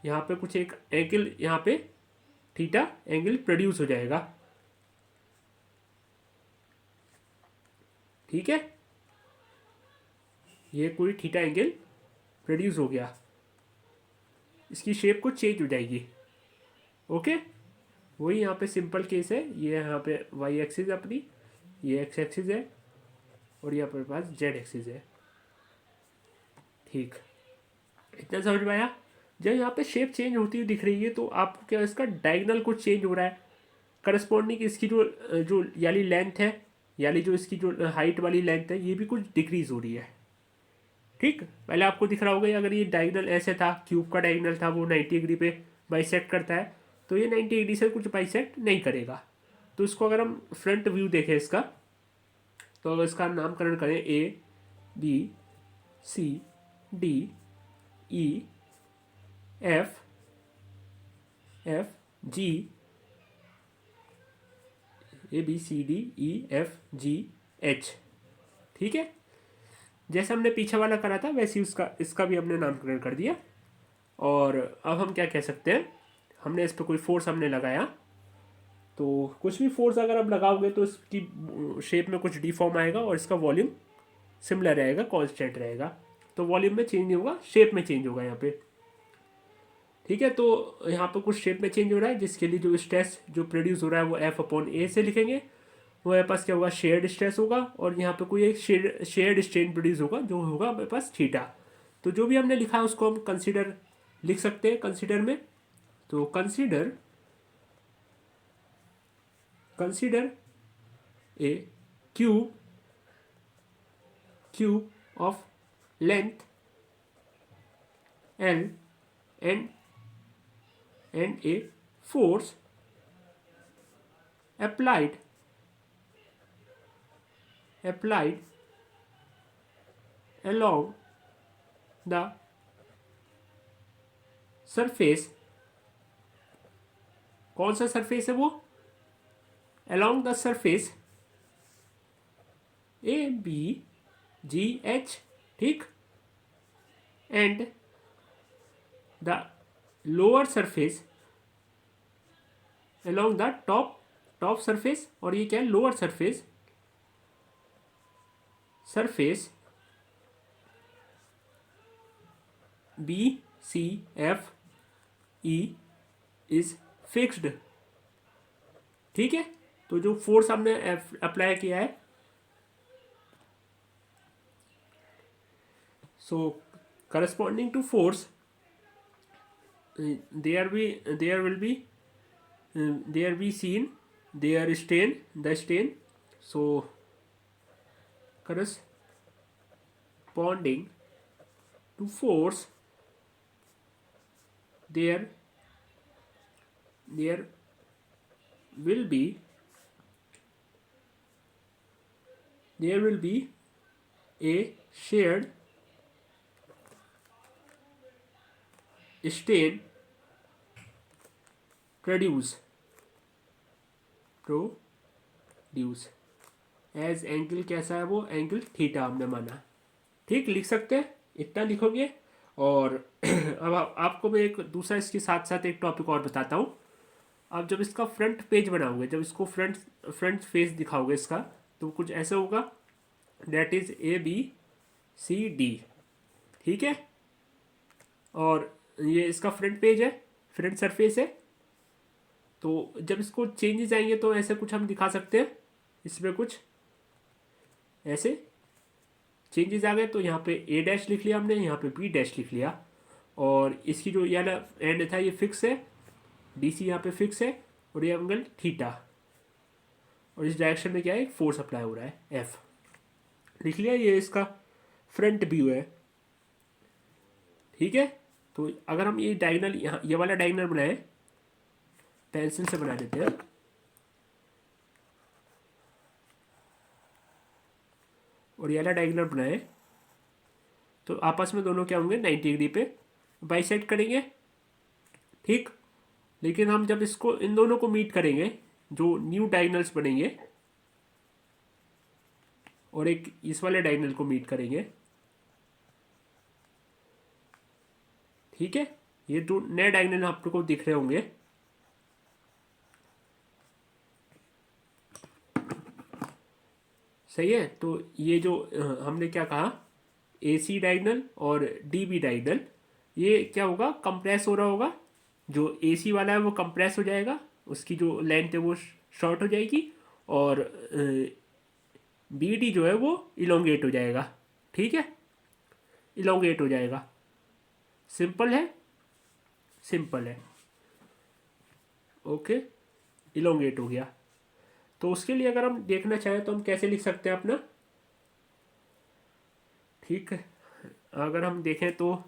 यहाँ पे कुछ एक एंगल, यहाँ पे थीटा एंगल प्रोड्यूस हो जाएगा. ठीक है, ये कोई थीटा एंगल प्रोड्यूस हो गया, इसकी शेप को चेंज हो जाएगी. ओके, वही यहाँ पे सिंपल केस है. ये यहाँ पे वाई एक्सिस अपनी, ये एक्स एक्सिस है, और यहाँ पर पास जेड एक्सिस है. ठीक, इतना समझ में आया? जब यहाँ पे शेप चेंज होती हुई दिख रही है तो आपको क्या, इसका डायगोनल कुछ चेंज हो रहा है. करस्पॉन्डिंग इसकी जो जो याली लेंथ है, यानी जो इसकी जो हाइट वाली लेंथ है, ये भी कुछ डिक्रीज हो रही है. ठीक, पहले आपको दिख रहा होगा अगर ये डायगोनल ऐसे था, क्यूब का डायगोनल था, वो 90 डिग्री पे बाइसेक्ट करता है, तो ये 90 डिग्री से कुछ बाइसेक्ट नहीं करेगा. तो इसको अगर हम फ्रंट व्यू देखें इसका, तो अगर इसका नामकरण करें A B C D E F F G, A B C D E F G H. ठीक है, जैसे हमने पीछे वाला करा था वैसे ही उसका इसका भी हमने नामकरण कर दिया. और अब हम क्या कह सकते हैं? हमने इस पर कोई फोर्स हमने लगाया, तो कुछ भी फोर्स अगर आप लगाओगे तो इसकी शेप में कुछ डिफॉर्म आएगा और इसका वॉल्यूम सिमिलर रहेगा, कांस्टेंट रहेगा. तो वॉल्यूम में चेंज नहीं होगा, शेप में चेंज होगा यहाँ पे. ठीक है, तो यहाँ पे कुछ शेप में चेंज हो रहा है, जिसके लिए जो स्ट्रेस जो प्रोड्यूस हो रहा है वो एफ अपॉन ए से लिखेंगे. वो मेरे पास क्या होगा? शेयर्ड स्ट्रेस होगा, और यहाँ पे कोई एक शेयर्ड स्ट्रेन प्रोड्यूस होगा जो होगा मेरे पास थीटा. तो जो भी हमने लिखा है उसको हम कंसीडर लिख सकते हैं कंसीडर में. तो consider a cube of length L and a force applied along the surface. कौन सा सरफेस है वो? along the surface A B G H. ठीक, and the lower surface along the top surface. और ये क्या है? Lower surface B C F E is fixed. ठीक है, तो जो फोर्स हमने अप्लाई किया है, so corresponding to force there will be there be seen their strain, the strain, so corresponding to force there will be a shared strain produce as angle कैसा है वो, एंगल थीटा हमने माना। ठीक, लिख सकते हैं, इतना लिखोगे। और अब आपको मैं एक दूसरा इसके साथ साथ एक टॉपिक और बताता हूँ। आप जब इसका फ्रंट पेज बनाओगे, जब इसको फ्रंट फेस दिखाओगे इसका, तो कुछ ऐसे होगा, दैट इज ABCD। ठीक है, और ये इसका फ्रंट पेज है, फ्रंट सरफेस है। तो जब इसको चेंजेस आएंगे तो ऐसे कुछ हम दिखा सकते हैं, इसमें कुछ ऐसे चेंजेस आ गए, तो यहाँ पे A' लिख लिया हमने, यहाँ पे B' लिख लिया, और इसकी जो ये एंड था ये फिक्स है, DC यहाँ पे फिक्स है, और ये एंगल थीटा, और इस डायरेक्शन में क्या है, फोर्स अप्लाई हो रहा है F। लिख लिया, ये इसका फ्रंट व्यू है। ठीक है, तो अगर हम ये डायगनल, यहाँ ये वाला डायगनल बनाए, पेंसिल से बना देते हैं, और ये वाला डायगनल बनाए, तो आपस में दोनों क्या होंगे, 90 डिग्री पे बाइसेक्ट करेंगे। ठीक, लेकिन हम जब इसको इन दोनों को मीट करेंगे, जो न्यू डायगनल्स बनेंगे, और एक इस वाले डायगनल को मीट करेंगे। ठीक है, ये दो नए डायगनल आप लोग को दिख रहे होंगे। सही है, तो ये जो हमने क्या कहा, AC डायगनल और DB डायगनल, ये क्या होगा, कंप्रेस हो रहा होगा। जो AC वाला है वो कंप्रेस हो जाएगा, उसकी जो लेंथ है वो शॉर्ट हो जाएगी, और BD जो है वो इलोंगेट हो जाएगा। ठीक है, इलोंगेट हो जाएगा। सिंपल है, सिंपल है। ओके, इलोंगेट हो गया। तो उसके लिए अगर हम देखना चाहें तो हम कैसे लिख सकते हैं अपना। ठीक है, अगर हम देखें तो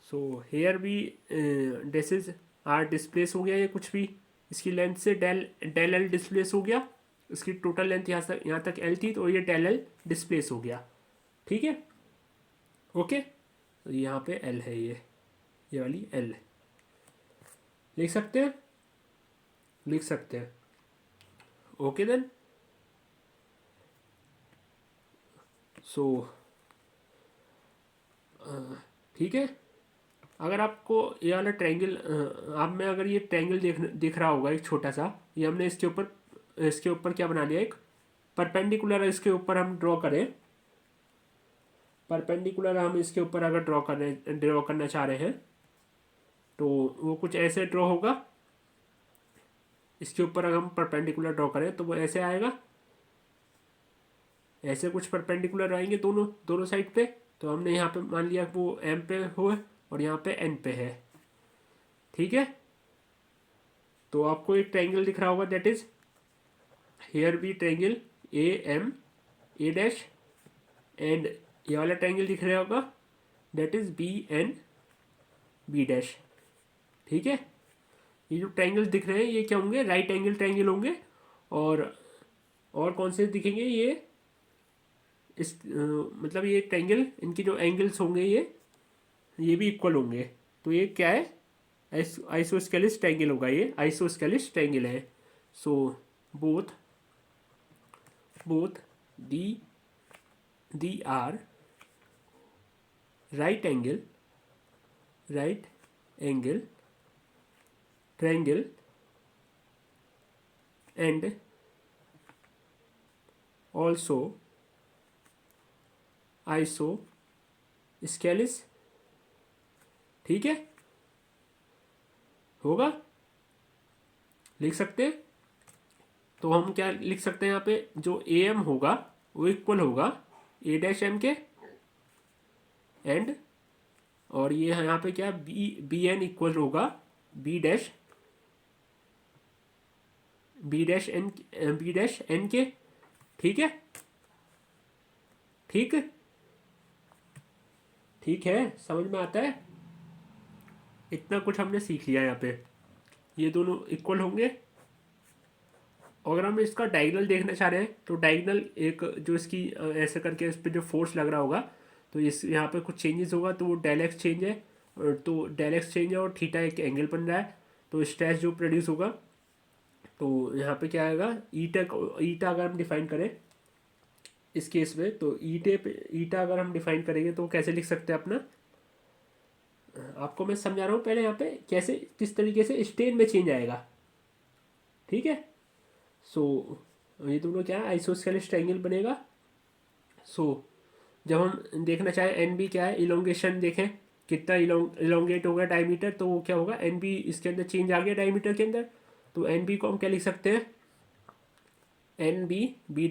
सो हेयर भी दिस इज आर डिस्प्लेस हो गया, ये कुछ भी इसकी लेंथ से डेल एल डिस्प्लेस हो गया। इसकी टोटल लेंथ यहाँ तक एल थी, तो ये डेल एल डिस्प्लेस हो गया। ठीक है, ओके, तो यहाँ पे एल है, ये वाली एल लिख सकते हैं, लिख सकते हैं। ओके देन, सो ठीक है, अगर आपको ये वाला ट्रायंगल, आप में अगर ये ट्रायंगल दिख रहा होगा एक छोटा सा, ये हमने इसके ऊपर क्या बना लिया, एक परपेंडिकुलर इसके ऊपर हम ड्रॉ करें, परपेंडिकुलर हम इसके ऊपर अगर ड्रॉ करना चाह रहे हैं, तो वो कुछ ऐसे ड्रॉ होगा। इसके ऊपर अगर हम परपेंडिकुलर ड्रॉ करें तो वो ऐसे आएगा, ऐसे कुछ परपेंडिकुलर आएंगे दोनों दोनों साइड पे। तो हमने यहाँ पे मान लिया वो M पे हो और यहाँ पे N पे है। ठीक है, तो आपको एक ट्रायंगल दिख रहा होगा, that is here B triangle AM A' and ये वाला ट्रायंगल दिख रहा होगा, दैट इज BN B'। ठीक है, ये जो ट्रायंगल दिख रहे हैं ये क्या होंगे, राइट एंगल ट्रायंगल होंगे। और कौन से दिखेंगे, ये मतलब ये ट्रायंगल, इनकी जो एंगल्स होंगे ये भी इक्वल होंगे। तो ये क्या है, आइसोस्केलिस ट्रायंगल होगा, ये आइसोस्केलिस ट्रायंगल है। So both they are right angle triangle and also isosceles, ठीक है, होगा, लिख सकते हैं। तो हम क्या लिख सकते हैं यहाँ पे, जो ए एम होगा वो इक्वल होगा ए डैश एम के, एंड और ये यहाँ पे क्या बी एन इक्वल होगा बी डैश एन के, ठीक है, ठीक, ठीक है, समझ में आता है। इतना कुछ हमने सीख लिया यहाँ पे, ये दोनों इक्वल होंगे। अगर हम इसका डायगोनल देखना चाह रहे हैं तो डायगोनल एक जो इसकी ऐसे करके इस पर जो फोर्स लग रहा होगा, तो इस यहाँ पे कुछ चेंजेस होगा, तो वो डेल एक्स चेंज है, और तो डेल एक्स चेंज है और थीटा एक एंगल बन रहा है, तो स्ट्रेस जो प्रोड्यूस होगा, तो यहाँ पे क्या आएगा, ईटा अगर हम डिफाइन करें इस केस में, तो ईटा अगर हम डिफाइन करेंगे तो कैसे लिख सकते हैं अपना, आपको मैं समझा रहा हूँ पहले यहाँ पे कैसे किस तरीके से स्ट्रेन में चेंज आएगा, ठीक है। सो ये दोनों क्या है, आइसोस्केलिस ट्रायंगल बनेगा। सो जब हम देखना चाहें एन बी क्या है, इलोंगेशन देखें कितना इलोंगेट होगा डायमीटर, तो वो क्या होगा, एन बी इसके अंदर चेंज आ गया डायमीटर के अंदर, तो एन बी को हम क्या लिख सकते हैं, एन बी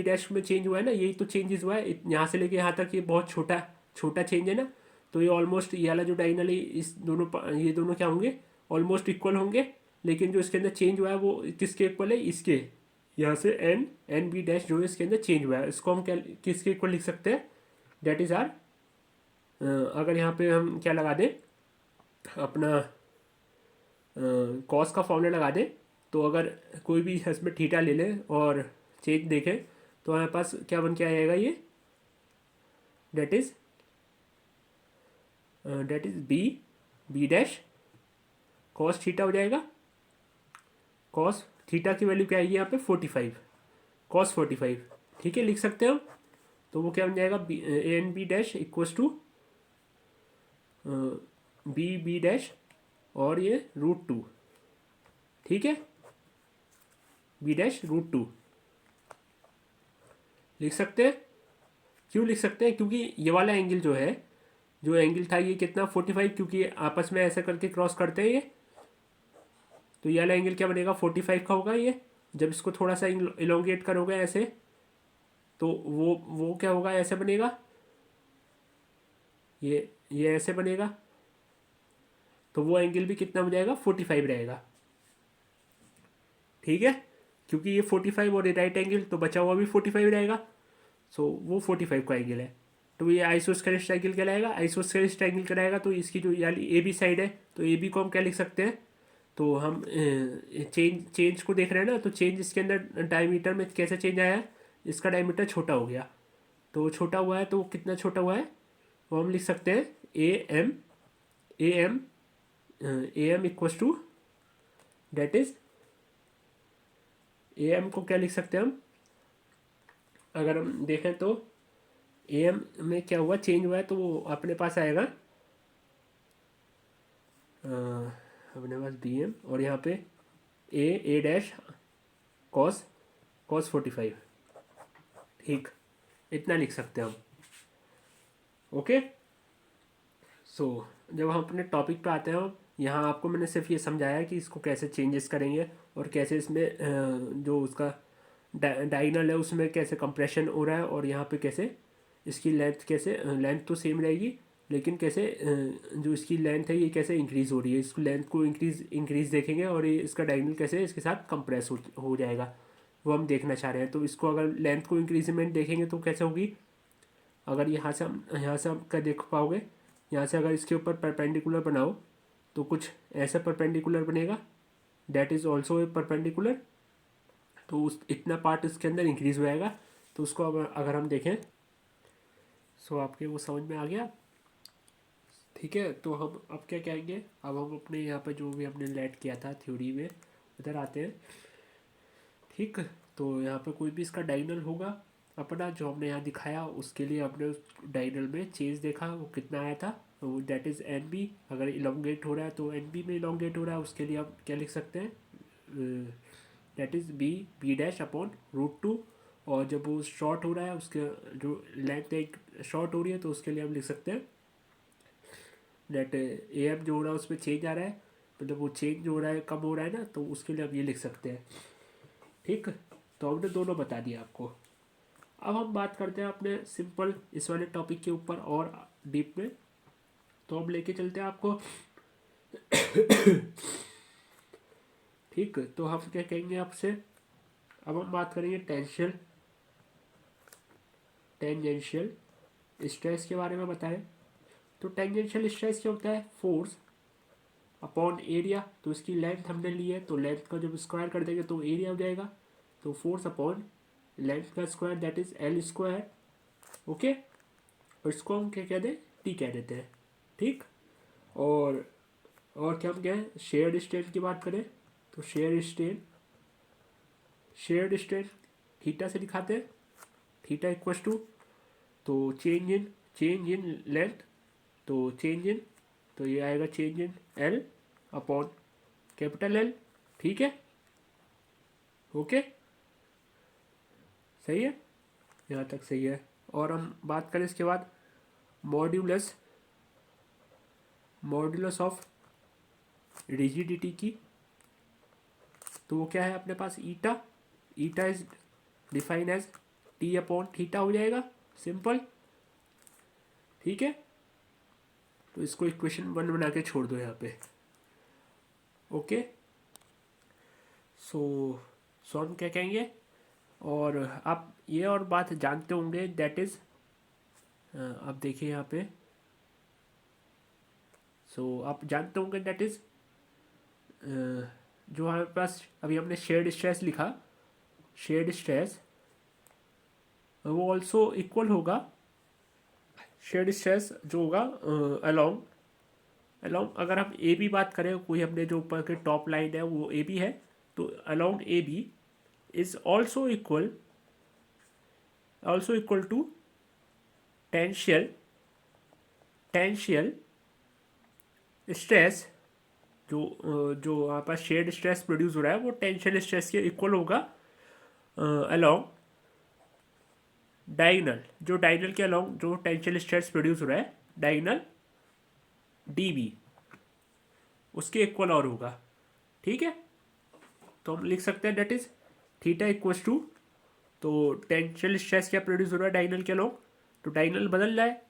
डैश में चेंज हुआ है ना, यही तो चेंजेस हुआ है यहाँ से लेके यहाँ तक, ये बहुत छोटा छोटा चेंज है ना, तो ये ऑलमोस्ट ये वाला जो डायगोनल है इस दोनों ये दोनों क्या होंगे, ऑलमोस्ट इक्वल होंगे, लेकिन जो इसके अंदर चेंज हुआ है वो किसके इक्वल है, इसके, यहाँ से एन बी डैश जो है इसके अंदर चेंज हुआ है, इसको हम क्या किसके इक्वल लिख सकते हैं, डेट इज आर, अगर यहाँ पे हम क्या लगा दें अपना कॉस का फॉर्मूला लगा दें, तो अगर कोई भी इसमें थीटा ले लें और चेंज देखें, तो हमारे पास क्या बन के आएगा ये, that is B dash cos theta हो जाएगा, कॉस थीटा की वैल्यू क्या आएगी यहाँ पे 45, कॉस 45, ठीक है, लिख सकते हैं हम। तो वो क्या बन जाएगा, A N B dash equals to B dash और ये √2, ठीक है, बी डैश √2 लिख सकते हैं। क्यों लिख सकते हैं, क्योंकि ये वाला एंगल जो है, जो एंगल था ये कितना 45, क्योंकि आपस में ऐसे करके क्रॉस करते हैं ये, तो ये वाला एंगल क्या बनेगा 45 का होगा ये, जब इसको थोड़ा सा इलोंगेट करोगे ऐसे, तो वो क्या होगा, ऐसे बनेगा, ये ऐसे बनेगा, तो वो एंगल भी कितना हो जाएगा 45 रहेगा, ठीक है, क्योंकि ये 45 और ये राइट एंगल, तो बचा हुआ भी 45 रहेगा, सो वो 45 का एंगल है, तो ये आइसोस्केलिस ट्रायंगल कहलाएगा। आइसोस्केलिस ट्रायंगल कहलाएगा तो इसकी जो यानी ए बी साइड है, तो ए बी को हम क्या लिख सकते हैं, तो हम चेंज को देख रहे हैं ना, तो चेंज इसके अंदर डायमीटर में कैसे चेंज आया है, इसका डायमीटर छोटा हो गया, तो छोटा हुआ है, तो कितना छोटा हुआ है, वो हम लिख सकते हैं A M equals to, that is A M को क्या लिख सकते हैं हम, अगर हम देखें तो ए एम में क्या हुआ, चेंज हुआ है, तो वो अपने पास आएगा अपने पास बी एम, और यहाँ पे ए डैश कॉस 45, ठीक, इतना लिख सकते हैं हम, ओके। सो जब हम अपने टॉपिक पे आते हैं, यहाँ आपको मैंने सिर्फ ये समझाया कि इसको कैसे चेंजेस करेंगे, और कैसे इसमें जो उसका डायगोनल है उसमें कैसे कंप्रेशन हो रहा है, और यहाँ पे कैसे इसकी लेंथ, कैसे लेंथ तो सेम रहेगी, लेकिन कैसे जो इसकी लेंथ है ये कैसे इंक्रीज़ हो रही है, इसको लेंथ को इंक्रीज़ देखेंगे, और ये इसका डायगोनल कैसे इसके साथ कंप्रेस हो जाएगा, वो हम देखना चाह रहे हैं। तो इसको अगर लेंथ को इंक्रीजमेंट देखेंगे तो कैसे होगी, अगर यहाँ से हम क्या देख पाओगे, यहाँ से अगर इसके ऊपर परपेंडिकुलर बनाओ तो कुछ ऐसा परपेंडिकुलर बनेगा, that is also a perpendicular, तो उस इतना पार्ट इसके अंदर इंक्रीज़ हो जाएगा। तो उसको अगर हम देखें, सो आपके वो समझ में आ गया, ठीक है। तो हम अब क्या कहेंगे, अब हम अपने यहाँ पर जो भी हमने लेट किया था थ्योरी में उधर आते हैं, ठीक। तो यहाँ पर कोई भी इसका डायगोनल होगा अपना, जो हमने यहाँ दिखाया उसके लिए हमने उस डायगोनल में चेंज देखा वो कितना आया था, तो डेट इज़ एन बी, अगर इलोंगेट हो रहा है तो एन बी में इलोंगेट हो रहा है, उसके लिए हम क्या लिख सकते हैं, that is B dash upon √2, और जब वो शॉर्ट हो रहा है, उसके जो लेंथ एक शॉर्ट हो रही है, तो उसके लिए हम लिख सकते हैं दैट ए एम जो हो रहा है उसमें चेंज आ रहा है, मतलब वो चेंज हो रहा है, कम हो रहा है ना, तो उसके लिए हम ये लिख सकते हैं। ठीक, तो हमने दोनों बता दिया आपको। अब हम बात करते हैं अपने सिंपल इस वाले टॉपिक के ऊपर और डीप में। तो हम लेके चलते हैं आपको। ठीक, तो हम क्या कहेंगे आपसे, अब हम बात करेंगे टेंजेंशियल स्ट्रेस के बारे में बताएं। तो टेंजेंशियल स्ट्रेस क्या होता है, फोर्स अपॉन एरिया। तो इसकी लेंथ हमने ली है, तो लेंथ का जब स्क्वायर कर देंगे तो एरिया हो जाएगा। तो फोर्स अपॉन लेंथ का square that is L square. Okay, और इसको हम क्या कह दें, टी कह देते हैं। ठीक, और क्या हम कहें, शेयर्ड स्ट्रेन की बात करें तो शेयर्ड स्ट्रेन थीटा से दिखाते हैं। थीटा इक्वस टू, तो चेंज इन लेंथ, तो तो ये आएगा change in L upon capital L. ठीक है, ओके, सही है, यहाँ तक सही है। और हम बात करें इसके बाद मॉड्यूलस ऑफ रिजिडिटी की, तो वो क्या है अपने पास, eta is define as T upon theta हो जाएगा, सिंपल। ठीक है, तो इसको इक्वेशन 1 बना के छोड़ दो यहाँ पे। ओके, सो हम क्या कहेंगे, और आप ये और बात जानते होंगे दैट इज, आप देखिए यहाँ पे, आप जानते होंगे दैट इज, जो हमारे पास अभी हमने शेयर्ड स्ट्रेस लिखा, शेयर्ड स्ट्रेस वो ऑल्सो इक्वल होगा, शेयर्ड स्ट्रेस जो होगा अलोंग अगर हम ए बी बात करें, कोई हमने जो ऊपर के टॉप लाइन है वो ए बी है, तो along A B is also equal to tangential stress. जो हमारे पास शेयर्ड स्ट्रेस प्रोड्यूस हो रहा है वो टेंशियल स्ट्रेस के इक्वल होगा अलोंग डायगनल, जो डायगनल के अलोंग जो टेंशियल स्ट्रेस प्रोड्यूस हो रहा है डायगनल डी बी, उसके इक्वल और होगा। ठीक है, तो हम लिख सकते हैं that is theta equals to, तो टेंशियल स्ट्रेस क्या प्रोड्यूस हो रहा है डायगनल के अलोंग, तो डायगनल बदल रहा है,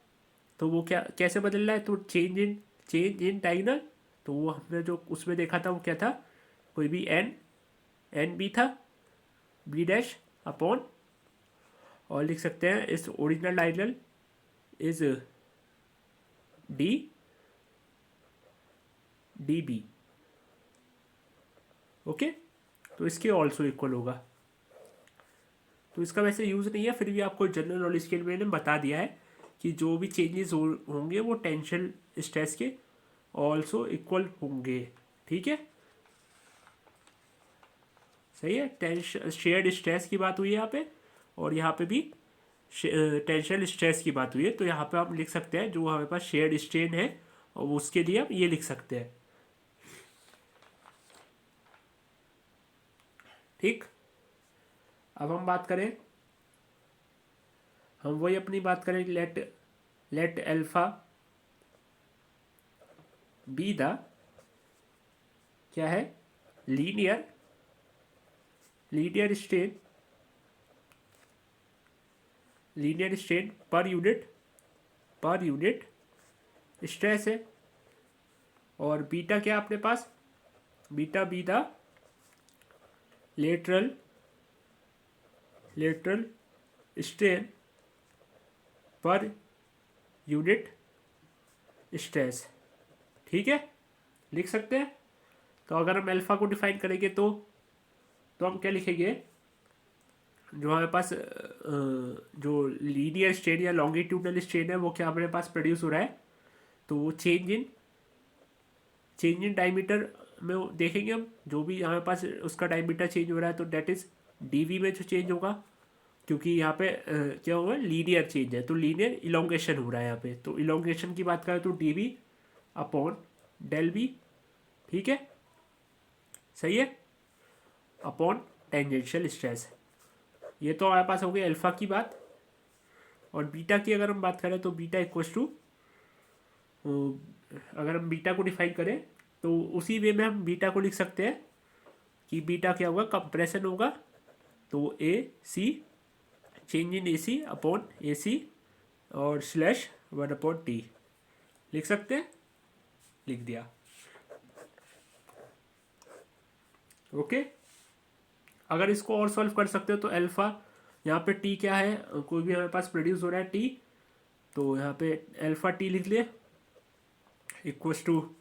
तो वो क्या कैसे बदल रहा है, तो चेंज इन डायगनल। तो वो हमने जो उसमें देखा था वो क्या था, कोई भी एन बी था, बी डैश अपॉन, और लिख सकते हैं इस original diagonal is D B. Okay, तो इसके ऑल्सो इक्वल होगा। तो इसका वैसे यूज़ नहीं है, फिर भी आपको जनरल नॉलेज के लिए मैंने बता दिया है कि जो भी चेंजेस होंगे वो टेंशन स्ट्रेस के ऑल्सो इक्वल होंगे। ठीक है, सही है, टेंशन शेयर्ड स्ट्रेस की बात हुई है यहाँ पे, और यहाँ पे भी टेंशन स्ट्रेस की बात हुई है। तो यहाँ पे आप लिख सकते हैं जो हमारे पास शेयर्ड स्ट्रेन है, और उसके लिए आप ये लिख सकते हैं। ठीक, अब हम बात करें, हम वही अपनी बात करें, लेट अल्फा बी द क्या है, linear strain per unit stress है, और बीटा क्या अपने पास, beta be the lateral strain per unit stress. ठीक है, लिख सकते हैं। तो अगर हम अल्फा को डिफाइन करेंगे तो हम क्या लिखेंगे, जो हमारे पास जो लीनियर स्ट्रेन या लॉन्गिट्यूडनल स्ट्रेन है वो क्या हमारे पास प्रोड्यूस हो रहा है, तो वो चेंज इन डायमीटर में देखेंगे हम, जो भी हमारे पास उसका डायमीटर चेंज हो रहा है तो डेट इज डीवी में जो चेंज होगा, क्योंकि यहाँ पे क्या होगा, लीनियर चेंज है, तो लीनियर इलोंगेशन हो रहा है यहाँ पे, तो इलोंगेशन की बात करें तो डीवी अपॉन डेल बी। ठीक है, सही है, अपॉन टेंजेंशियल स्ट्रेस। ये तो हमारे पास हो गई अल्फ़ा की बात। और बीटा की अगर हम बात करें तो बीटा इक्वल्स टू, अगर हम बीटा को डिफाइन करें तो उसी वे में हम बीटा को लिख सकते हैं कि बीटा क्या होगा, कंप्रेशन होगा। तो ए सी, change in A C upon ए सी और स्लैश 1/T लिख सकते हैं, लिख दिया। ओके, अगर इसको और सॉल्व कर सकते हो तो अल्फ़ा, यहाँ पे टी क्या है, कोई भी हमारे पास प्रोड्यूस हो रहा है टी, तो यहाँ पे अल्फ़ा टी लिख ले इक्वल्स टू,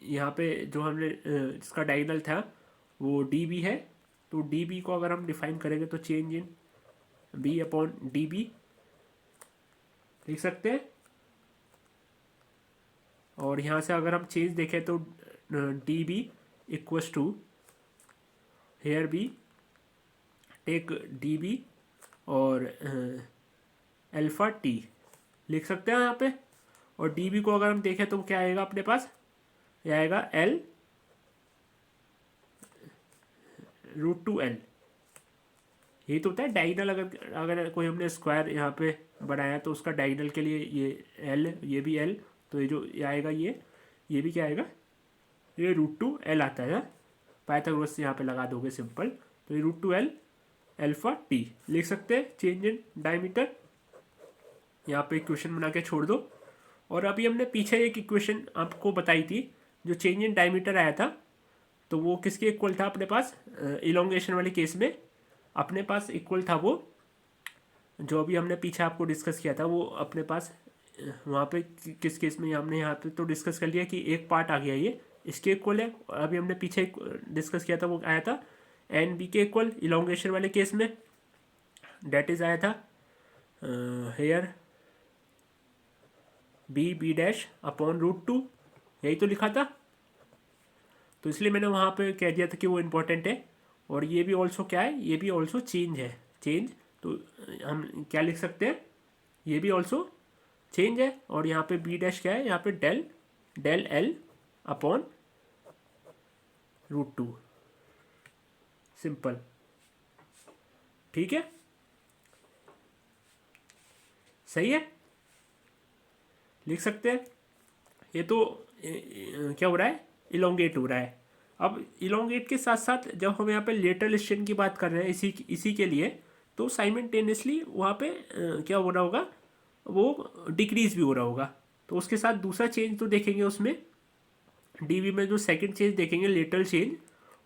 यहाँ पे जो हमने इसका डायगोनल था वो डी बी है, तो डी बी को अगर हम डिफाइन करेंगे तो change in B upon D B लिख सकते हैं। और यहाँ से अगर हम चेंज देखें तो D B equals to here B, take D B और अल्फ़ा टी लिख सकते हैं यहाँ पे। और डी बी को अगर हम देखें तो क्या आएगा अपने पास, ये आएगा एल √2 एल। यही तो होता है डायगोनल, अगर अगर कोई हमने स्क्वायर यहाँ पे बनाया तो उसका डायगोनल के लिए ये एल, ये भी एल, तो ये जो ये आएगा ये भी क्या आएगा, ये √2 एल आता है ना, पाइथागोरस यहाँ पे लगा दोगे सिंपल, तो ये √2 एल अल्फ़ा टी लिख सकते हैं, चेंज इन डायमीटर। यहाँ पे इक्वेशन बना के छोड़ दो। और अभी हमने पीछे एक इक्वेशन आपको बताई थी जो चेंज इन डायमीटर आया था, तो वो किसके इक्वल था अपने पास, इलोंगेशन वाले केस में अपने पास इक्वल था वो, जो अभी हमने पीछे आपको डिस्कस किया था वो अपने पास वहाँ पे किस केस में हमने यहाँ पे तो डिस्कस कर लिया कि एक पार्ट आ गया ये इसके इक्वल है। अभी हमने पीछे डिस्कस किया था वो आया था एन बी के इक्वल इलोंगेशन वाले केस में, डेट इज आया था here B B dash upon √2, यही तो लिखा था। तो इसलिए मैंने वहाँ पे कह दिया था कि वो इम्पोर्टेंट है। और ये भी ऑल्सो क्या है, ये भी ऑल्सो चेंज है, चेंज, तो हम क्या लिख सकते हैं, ये भी ऑल्सो चेंज है। और यहाँ पे बी डैश क्या है, यहाँ पे डेल एल अपॉन √2, सिंपल, ठीक है, सही है, लिख सकते हैं। ये तो क्या हो रहा है, इलोंगेट हो रहा है। अब इलोंगेट के साथ साथ जब हम यहाँ पे लेटरल स्ट्रेन की बात कर रहे हैं इसी के लिए, तो साइमल्टेनियसली वहाँ पे क्या हो रहा होगा, वो डिक्रीज भी हो रहा होगा। तो उसके साथ दूसरा चेंज तो देखेंगे उसमें, डीवी में जो सेकंड चेंज देखेंगे लेटरल चेंज,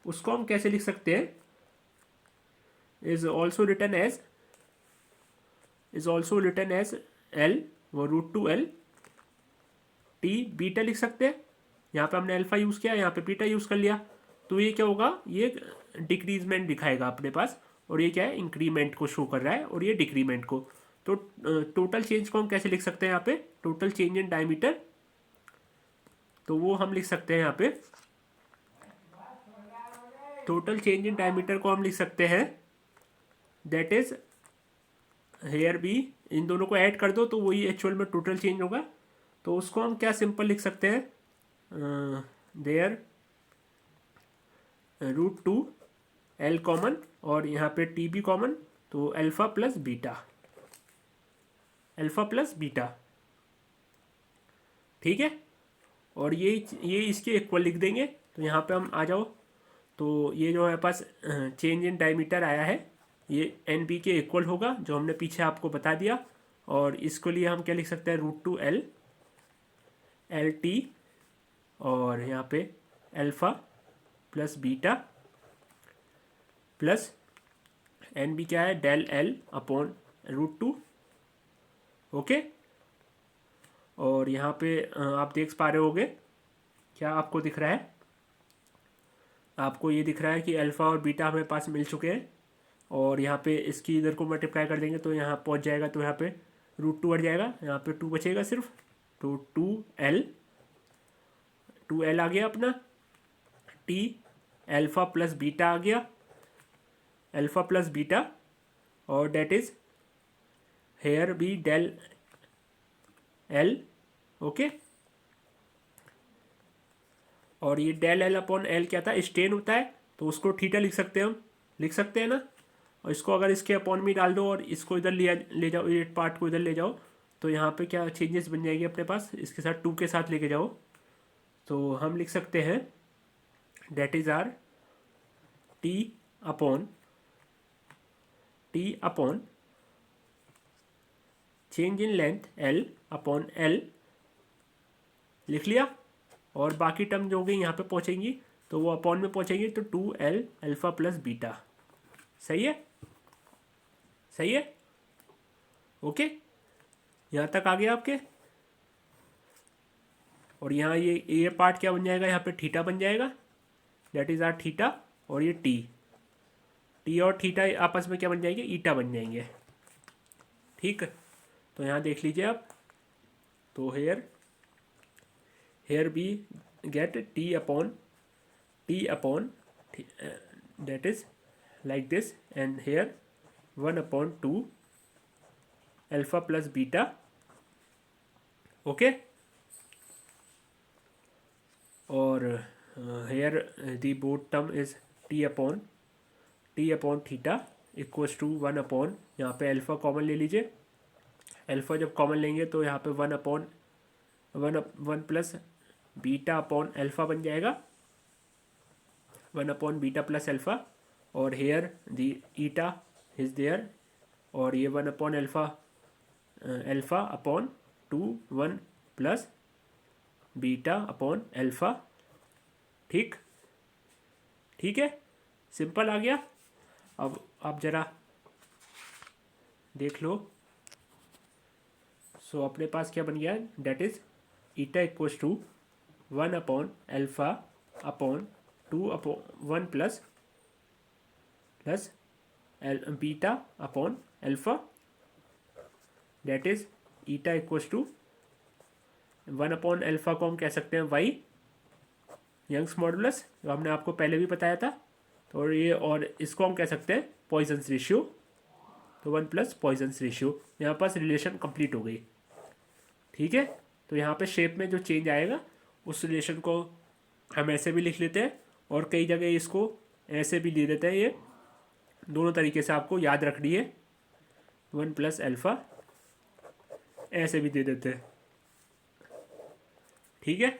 उसको हम कैसे लिख सकते हैं, is also written as L वो √2 एल टी बीटा लिख सकते हैं। यहाँ पे हमने अल्फा यूज़ किया, यहाँ पे बीटा यूज़ कर लिया, तो ये क्या होगा, ये डिक्रीजमेंट दिखाएगा अपने पास, और ये क्या है, इंक्रीमेंट को शो कर रहा है, और ये डिक्रीमेंट को। तो टोटल चेंज को हम कैसे लिख सकते हैं यहाँ पे, टोटल चेंज इन डायमीटर, तो वो हम लिख सकते हैं यहाँ पे, टोटल चेंज इन डायमीटर को हम लिख सकते हैं, दैट इज हेयर बी, इन दोनों को ऐड कर दो तो वही एक्चुअल में टोटल चेंज होगा। तो उसको हम क्या सिंपल लिख सकते हैं, देयर √2 एल कॉमन और यहाँ पे टी बी कॉमन, तो अल्फ़ा प्लस बीटा, ठीक है। और ये इसके इक्वल लिख देंगे। तो यहाँ पे हम आ जाओ, तो ये जो हमारे पास चेंज इन डायमीटर आया है ये एन बी के इक्वल होगा, जो हमने पीछे आपको बता दिया। और इसको लिए हम क्या लिख सकते हैं, √2 एल टी और यहाँ पे alpha plus beta plus N B क्या है, डेल एल अपॉन √2, ओके। और यहाँ पे आप देख पा रहे होगे, क्या आपको दिख रहा है, आपको ये दिख रहा है कि अल्फ़ा और बीटा हमें पास मिल चुके हैं। और यहाँ पे इसकी इधर को मल्टीप्लाई कर देंगे तो यहाँ पहुँच जाएगा, तो यहाँ पे √2 हट जाएगा, यहाँ पे 2 बचेगा सिर्फ, तो 2 एल आ गया अपना, टी अल्फ़ा प्लस बीटा आ गया, अल्फ़ा प्लस बीटा, और that is here B del L, okay. और ये डेल एल अपॉन एल क्या था, स्ट्रेन होता है, तो उसको थीटा लिख सकते हैं हम, लिख सकते हैं ना। और इसको अगर इसके अपॉन में डाल दो और इसको इधर ले जाओ, ये पार्ट को इधर ले जाओ, तो यहाँ पे क्या चेंजेस बन जाएगी अपने पास, इसके साथ 2 के साथ लेके जाओ, तो हम लिख सकते हैं that is or T upon change in length L upon L, लिख लिया। और बाकी टर्म जो होगी यहाँ पे पहुँचेंगी तो वो अपॉन में पहुँचेंगी, तो 2l अल्फ़ा प्लस बीटा। सही है, सही है, ओके, यहाँ तक आ गया आपके। और यहाँ ये पार्ट क्या बन जाएगा, यहाँ पे थीटा बन जाएगा, दैट इज आर थीटा। और ये टी और थीटा आपस में क्या बन जाएंगे, ईटा बन जाएंगे। ठीक, तो यहाँ देख लीजिए आप, तो here be get T upon that is like this, and here 1/2 alpha plus beta. Okay, और here the both term is T upon theta equals to 1/, यहाँ पे अल्फ़ा कॉमन ले लीजिए। अल्फ़ा जब कॉमन लेंगे तो यहाँ पे 1 प्लस बीटा अपॉन अल्फ़ा बन जाएगा, 1/बीटा प्लस अल्फ़ा। और here the eta is there, और ये 1/अल्फ़ा upon 1 plus beta upon alpha. ठीक, ठीक है, सिंपल आ गया। अब आप ज़रा देख लो, सो अपने पास क्या बन गया, that is eta equals to 1/अल्फ़ा upon 1 plus beta upon alpha, that is eta equals to 1/अल्फ़ा को हम कह सकते हैं वाई, यंग्स मॉडुलस, जो हमने आपको पहले भी बताया था। तो ये, और इसको हम कह सकते हैं पॉइजन्स रेशियो, तो 1 प्लस पॉइजन्स रेशियो। यहाँ पास रिलेशन कंप्लीट हो गई। ठीक है, तो यहाँ पे शेप में जो चेंज आएगा उस रिलेशन को हम ऐसे भी लिख लेते हैं, और कई जगह इसको ऐसे भी दे देते हैं। ये दोनों तरीके से आपको याद रखनी है, 1 प्लस अल्फ़ा ऐसे भी दे देते हैं। ठीक है,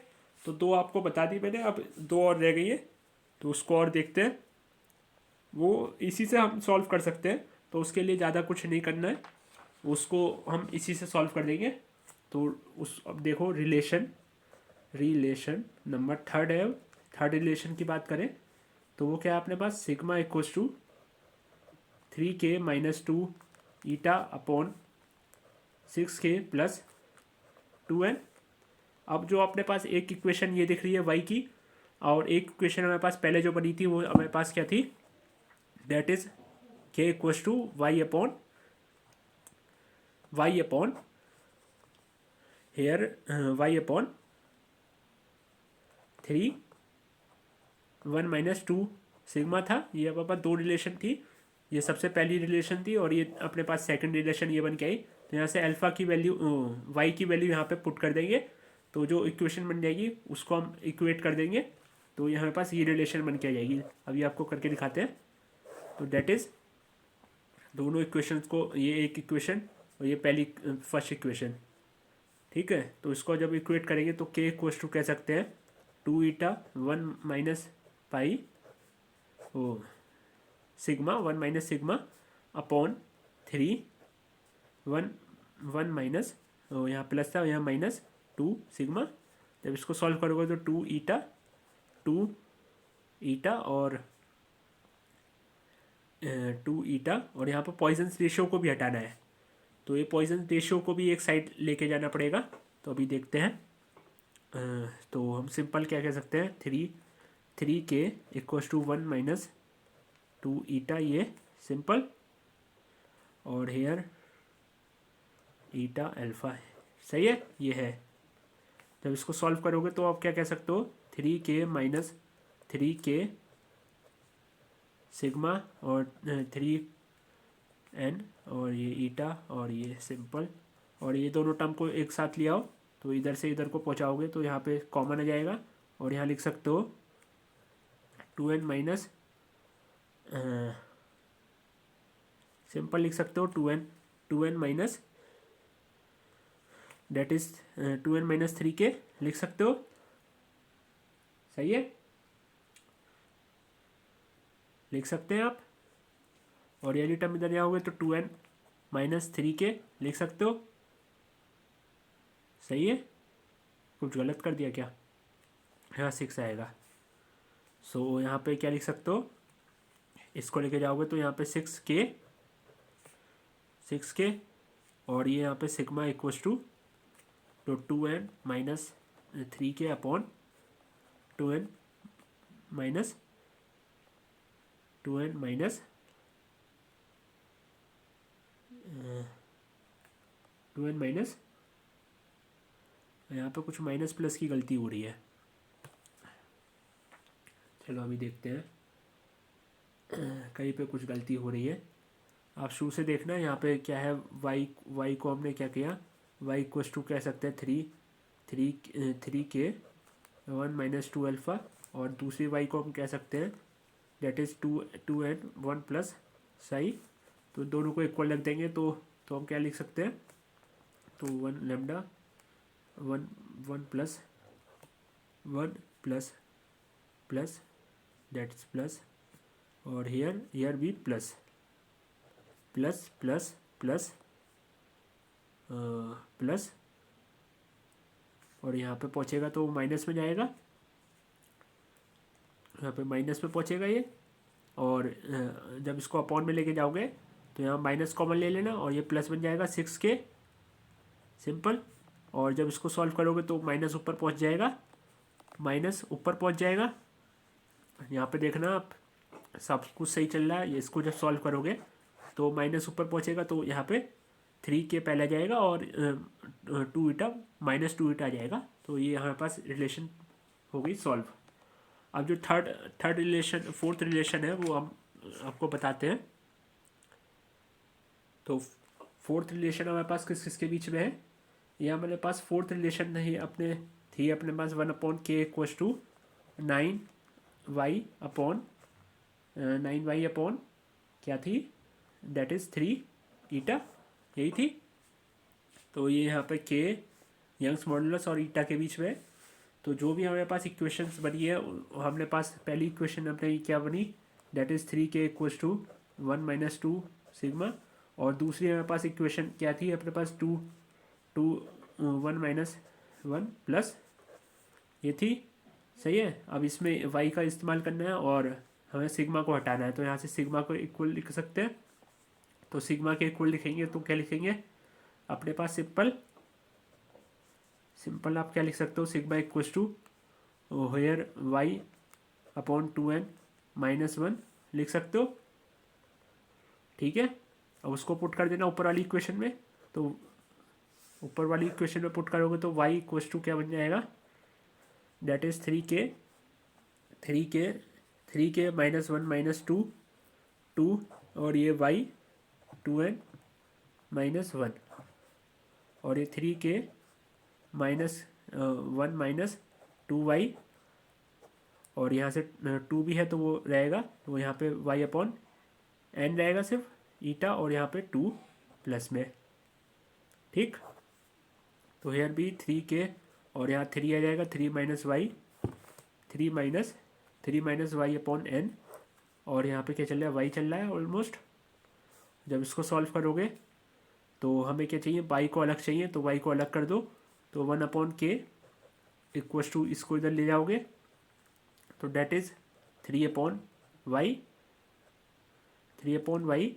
तो 2 आपको बता दी मैंने, अब 2 और रह गई है, तो उसको और देखते हैं। वो इसी से हम सॉल्व कर सकते हैं, तो उसके लिए ज़्यादा कुछ नहीं करना है, उसको हम इसी से सॉल्व कर देंगे। तो अब देखो रिलेशन नंबर थर्ड है। थर्ड रिलेशन की बात करें तो वो क्या है अपने पास, sigma equals to 3k - 2 eta upon 6k + 2n। अब जो अपने पास एक इक्वेशन ये दिख रही है वाई की, और एक इक्वेशन हमारे पास पहले जो बनी थी वो हमारे पास क्या थी, that is k equals to Y upon here y upon 3 1 - 2 sigma था। ये हमारे पास 2 रिलेशन थी, ये सबसे पहली रिलेशन थी, और ये अपने पास सेकंड रिलेशन ये बन के आई। तो यहाँ से अल्फ़ा की वैल्यू वाई की वैल्यू यहाँ पे पुट कर देंगे, तो जो इक्वेशन बन जाएगी उसको हम इक्वेट कर देंगे, तो यहाँ पे पास ये रिलेशन बन के आ जाएगी। अभी आपको करके दिखाते हैं। तो दैट इज़ दोनों इक्वेशंस को, ये एक इक्वेशन और ये पहली फर्स्ट इक्वेशन। ठीक है, तो इसको जब इक्वेट करेंगे तो के इक्वल्स टू कह सकते हैं 2 ईटा 1 - pi sigma 1 - sigma upon 3 1 minus, यहाँ प्लस था यहाँ -2 सिग्मा। जब इसको सॉल्व करोगे तो 2 ईटा और 2 ईटा, और यहाँ पर पॉइजन्स रेशियो को भी हटाना है, तो ये पॉइजन रेशियो को भी एक साइड लेके जाना पड़ेगा। तो अभी देखते हैं। तो हम सिंपल क्या कह सकते हैं, 3k इक्वल्स टू 1 - 2 ईटा, ये सिंपल, और हेयर ईटा अल्फ़ा है। सही है, ये है। जब इसको सॉल्व करोगे तो आप क्या कह सकते हो, 3k - 3k सिग्मा और 3n और ये ईटा और ये सिंपल, और ये दोनों टर्म को एक साथ ले आओ, तो इधर से इधर को पहुंचाओगे तो यहाँ पे कॉमन आ जाएगा, और यहाँ लिख सकते हो 2n - सिंपल लिख सकते हो 2n minus date is 2n minus 3k लिख सकते हो। सही है, लिख सकते हैं आप। और ये टर्म इधर जाओगे तो 2n माइनस 3k लिख सकते हो। सही है, कुछ गलत कर दिया क्या? यहाँ 6 आएगा। सो यहाँ पे क्या लिख सकते हो, इसको लेके जाओगे तो यहाँ पे 6k और ये यहाँ पे सिग्मा इक्वस टू तो 2n minus 3k upon 2n minus 2n minus 2n minus, यहाँ पे कुछ माइनस प्लस की गलती हो रही है। चलो अभी देखते हैं, कहीं पे कुछ गलती हो रही है। आप शुरू से देखना यहाँ पे क्या है, y को हमने क्या किया, y इक्वस टू कह सकते हैं 3k 1 माइनस 2 अल्फ़ा, और दूसरी y को हम कह सकते हैं that is 2n 1 plus psi. तो दोनों को इक्वल रख देंगे तो हम क्या लिख सकते हैं, तो 1 lambda 1 plus 1 plus plus that is plus, और हियर भी plus plus plus plus plus, और यहाँ पे पहुँचेगा तो माइनस में जाएगा, यहाँ पे माइनस में पहुँचेगा ये। और जब इसको अपॉन में लेके जाओगे तो यहाँ माइनस कॉमन ले लेना और ये प्लस बन जाएगा 6k सिंपल। और जब इसको सॉल्व करोगे तो माइनस ऊपर पहुँच जाएगा, माइनस ऊपर पहुँच जाएगा। यहाँ पे देखना आप, सब कुछ सही चल रहा है। इसको जब सॉल्व करोगे तो माइनस ऊपर पहुँचेगा तो यहाँ पे 3k पहले जाएगा और 2 ईटा माइनस 2 ईटा आ जाएगा। तो ये यहाँ पास रिलेशन हो गई सॉल्व। अब जो फोर्थ रिलेशन है वो हम आपको बताते हैं। तो फोर्थ रिलेशन हमारे पास किसके बीच में है, ये हमारे पास फोर्थ रिलेशन नहीं अपने पास 1/k equals to 9y upon क्या थी, डेट इज़ 3 ईटा, यही थी। तो ये यहाँ पे k यंग्स मॉडुलस और ईटा के बीच में। तो जो भी हमारे पास इक्वेशंस बनी है, हमने पास पहली इक्वेशन अपने क्या बनी, that is 3k equals to 1 minus 2 sigma, और दूसरी हमारे पास इक्वेशन क्या थी अपने पास 1 माइनस 1 प्लस, ये थी। सही है, अब इसमें y का इस्तेमाल करना है और हमें सिग्मा को हटाना है। तो यहाँ से सिग्मा को इक्वल लिख सकते हैं। तो सिग्मा के इक्वल लिखेंगे तो क्या लिखेंगे अपने पास, सिंपल आप क्या लिख सकते हो, sigma equals to here y upon 2n minus 1 लिख सकते हो। ठीक है, अब उसको पुट कर देना ऊपर वाली इक्वेशन में। तो ऊपर वाली इक्वेशन में पुट करोगे तो y इक्वस टू क्या बन जाएगा, date is 3k minus 1 minus 2 और ये y 2n माइनस 1 और ये 3k माइनस 1 माइनस 2y, और यहाँ से 2 भी है तो वो रहेगा, तो यहाँ पे y अपॉन n रहेगा सिर्फ ईटा, और यहाँ पे 2 प्लस में। ठीक, तो हेयर भी 3k और यहाँ 3 आ जाएगा, 3 माइनस y अपॉन n, और यहाँ पे क्या चल रहा है, y चल रहा है ऑलमोस्ट। जब इसको सॉल्व करोगे तो हमें क्या चाहिए, y को अलग चाहिए, तो y को अलग कर दो। तो 1/k इक्वस टू, इसको इधर ले जाओगे तो डेट इज़ 3/y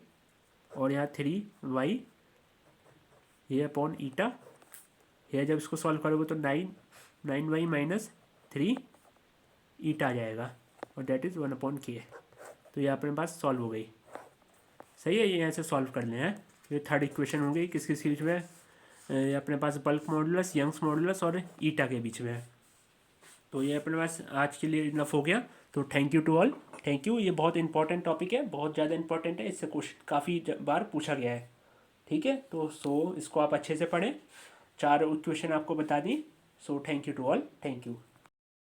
और यहाँ 3y ये अपॉन ईटा। ये जब इसको सॉल्व करोगे तो 9y माइनस 3 ईटा आ जाएगा, और डेट इज़ 1/k। तो ये अपने पास सॉल्व हो गई। सही है, ये यहाँ से सॉल्व करने हैं। ये थर्ड इक्वेशन हो गई, किसके बीच में, ये अपने पास बल्क मॉडुलस, यंग्स मॉडुलस और ईटा के बीच में है। तो ये अपने पास आज के लिए इनफ हो गया। तो thank you to all, thank you. ये बहुत इंपॉर्टेंट टॉपिक है, बहुत ज़्यादा इंपॉर्टेंट है, इससे काफ़ी बार पूछा गया है। ठीक है, तो इसको आप अच्छे से पढ़ें। 4 इक्वेशन आपको बता दी। So thank you to all, thank you.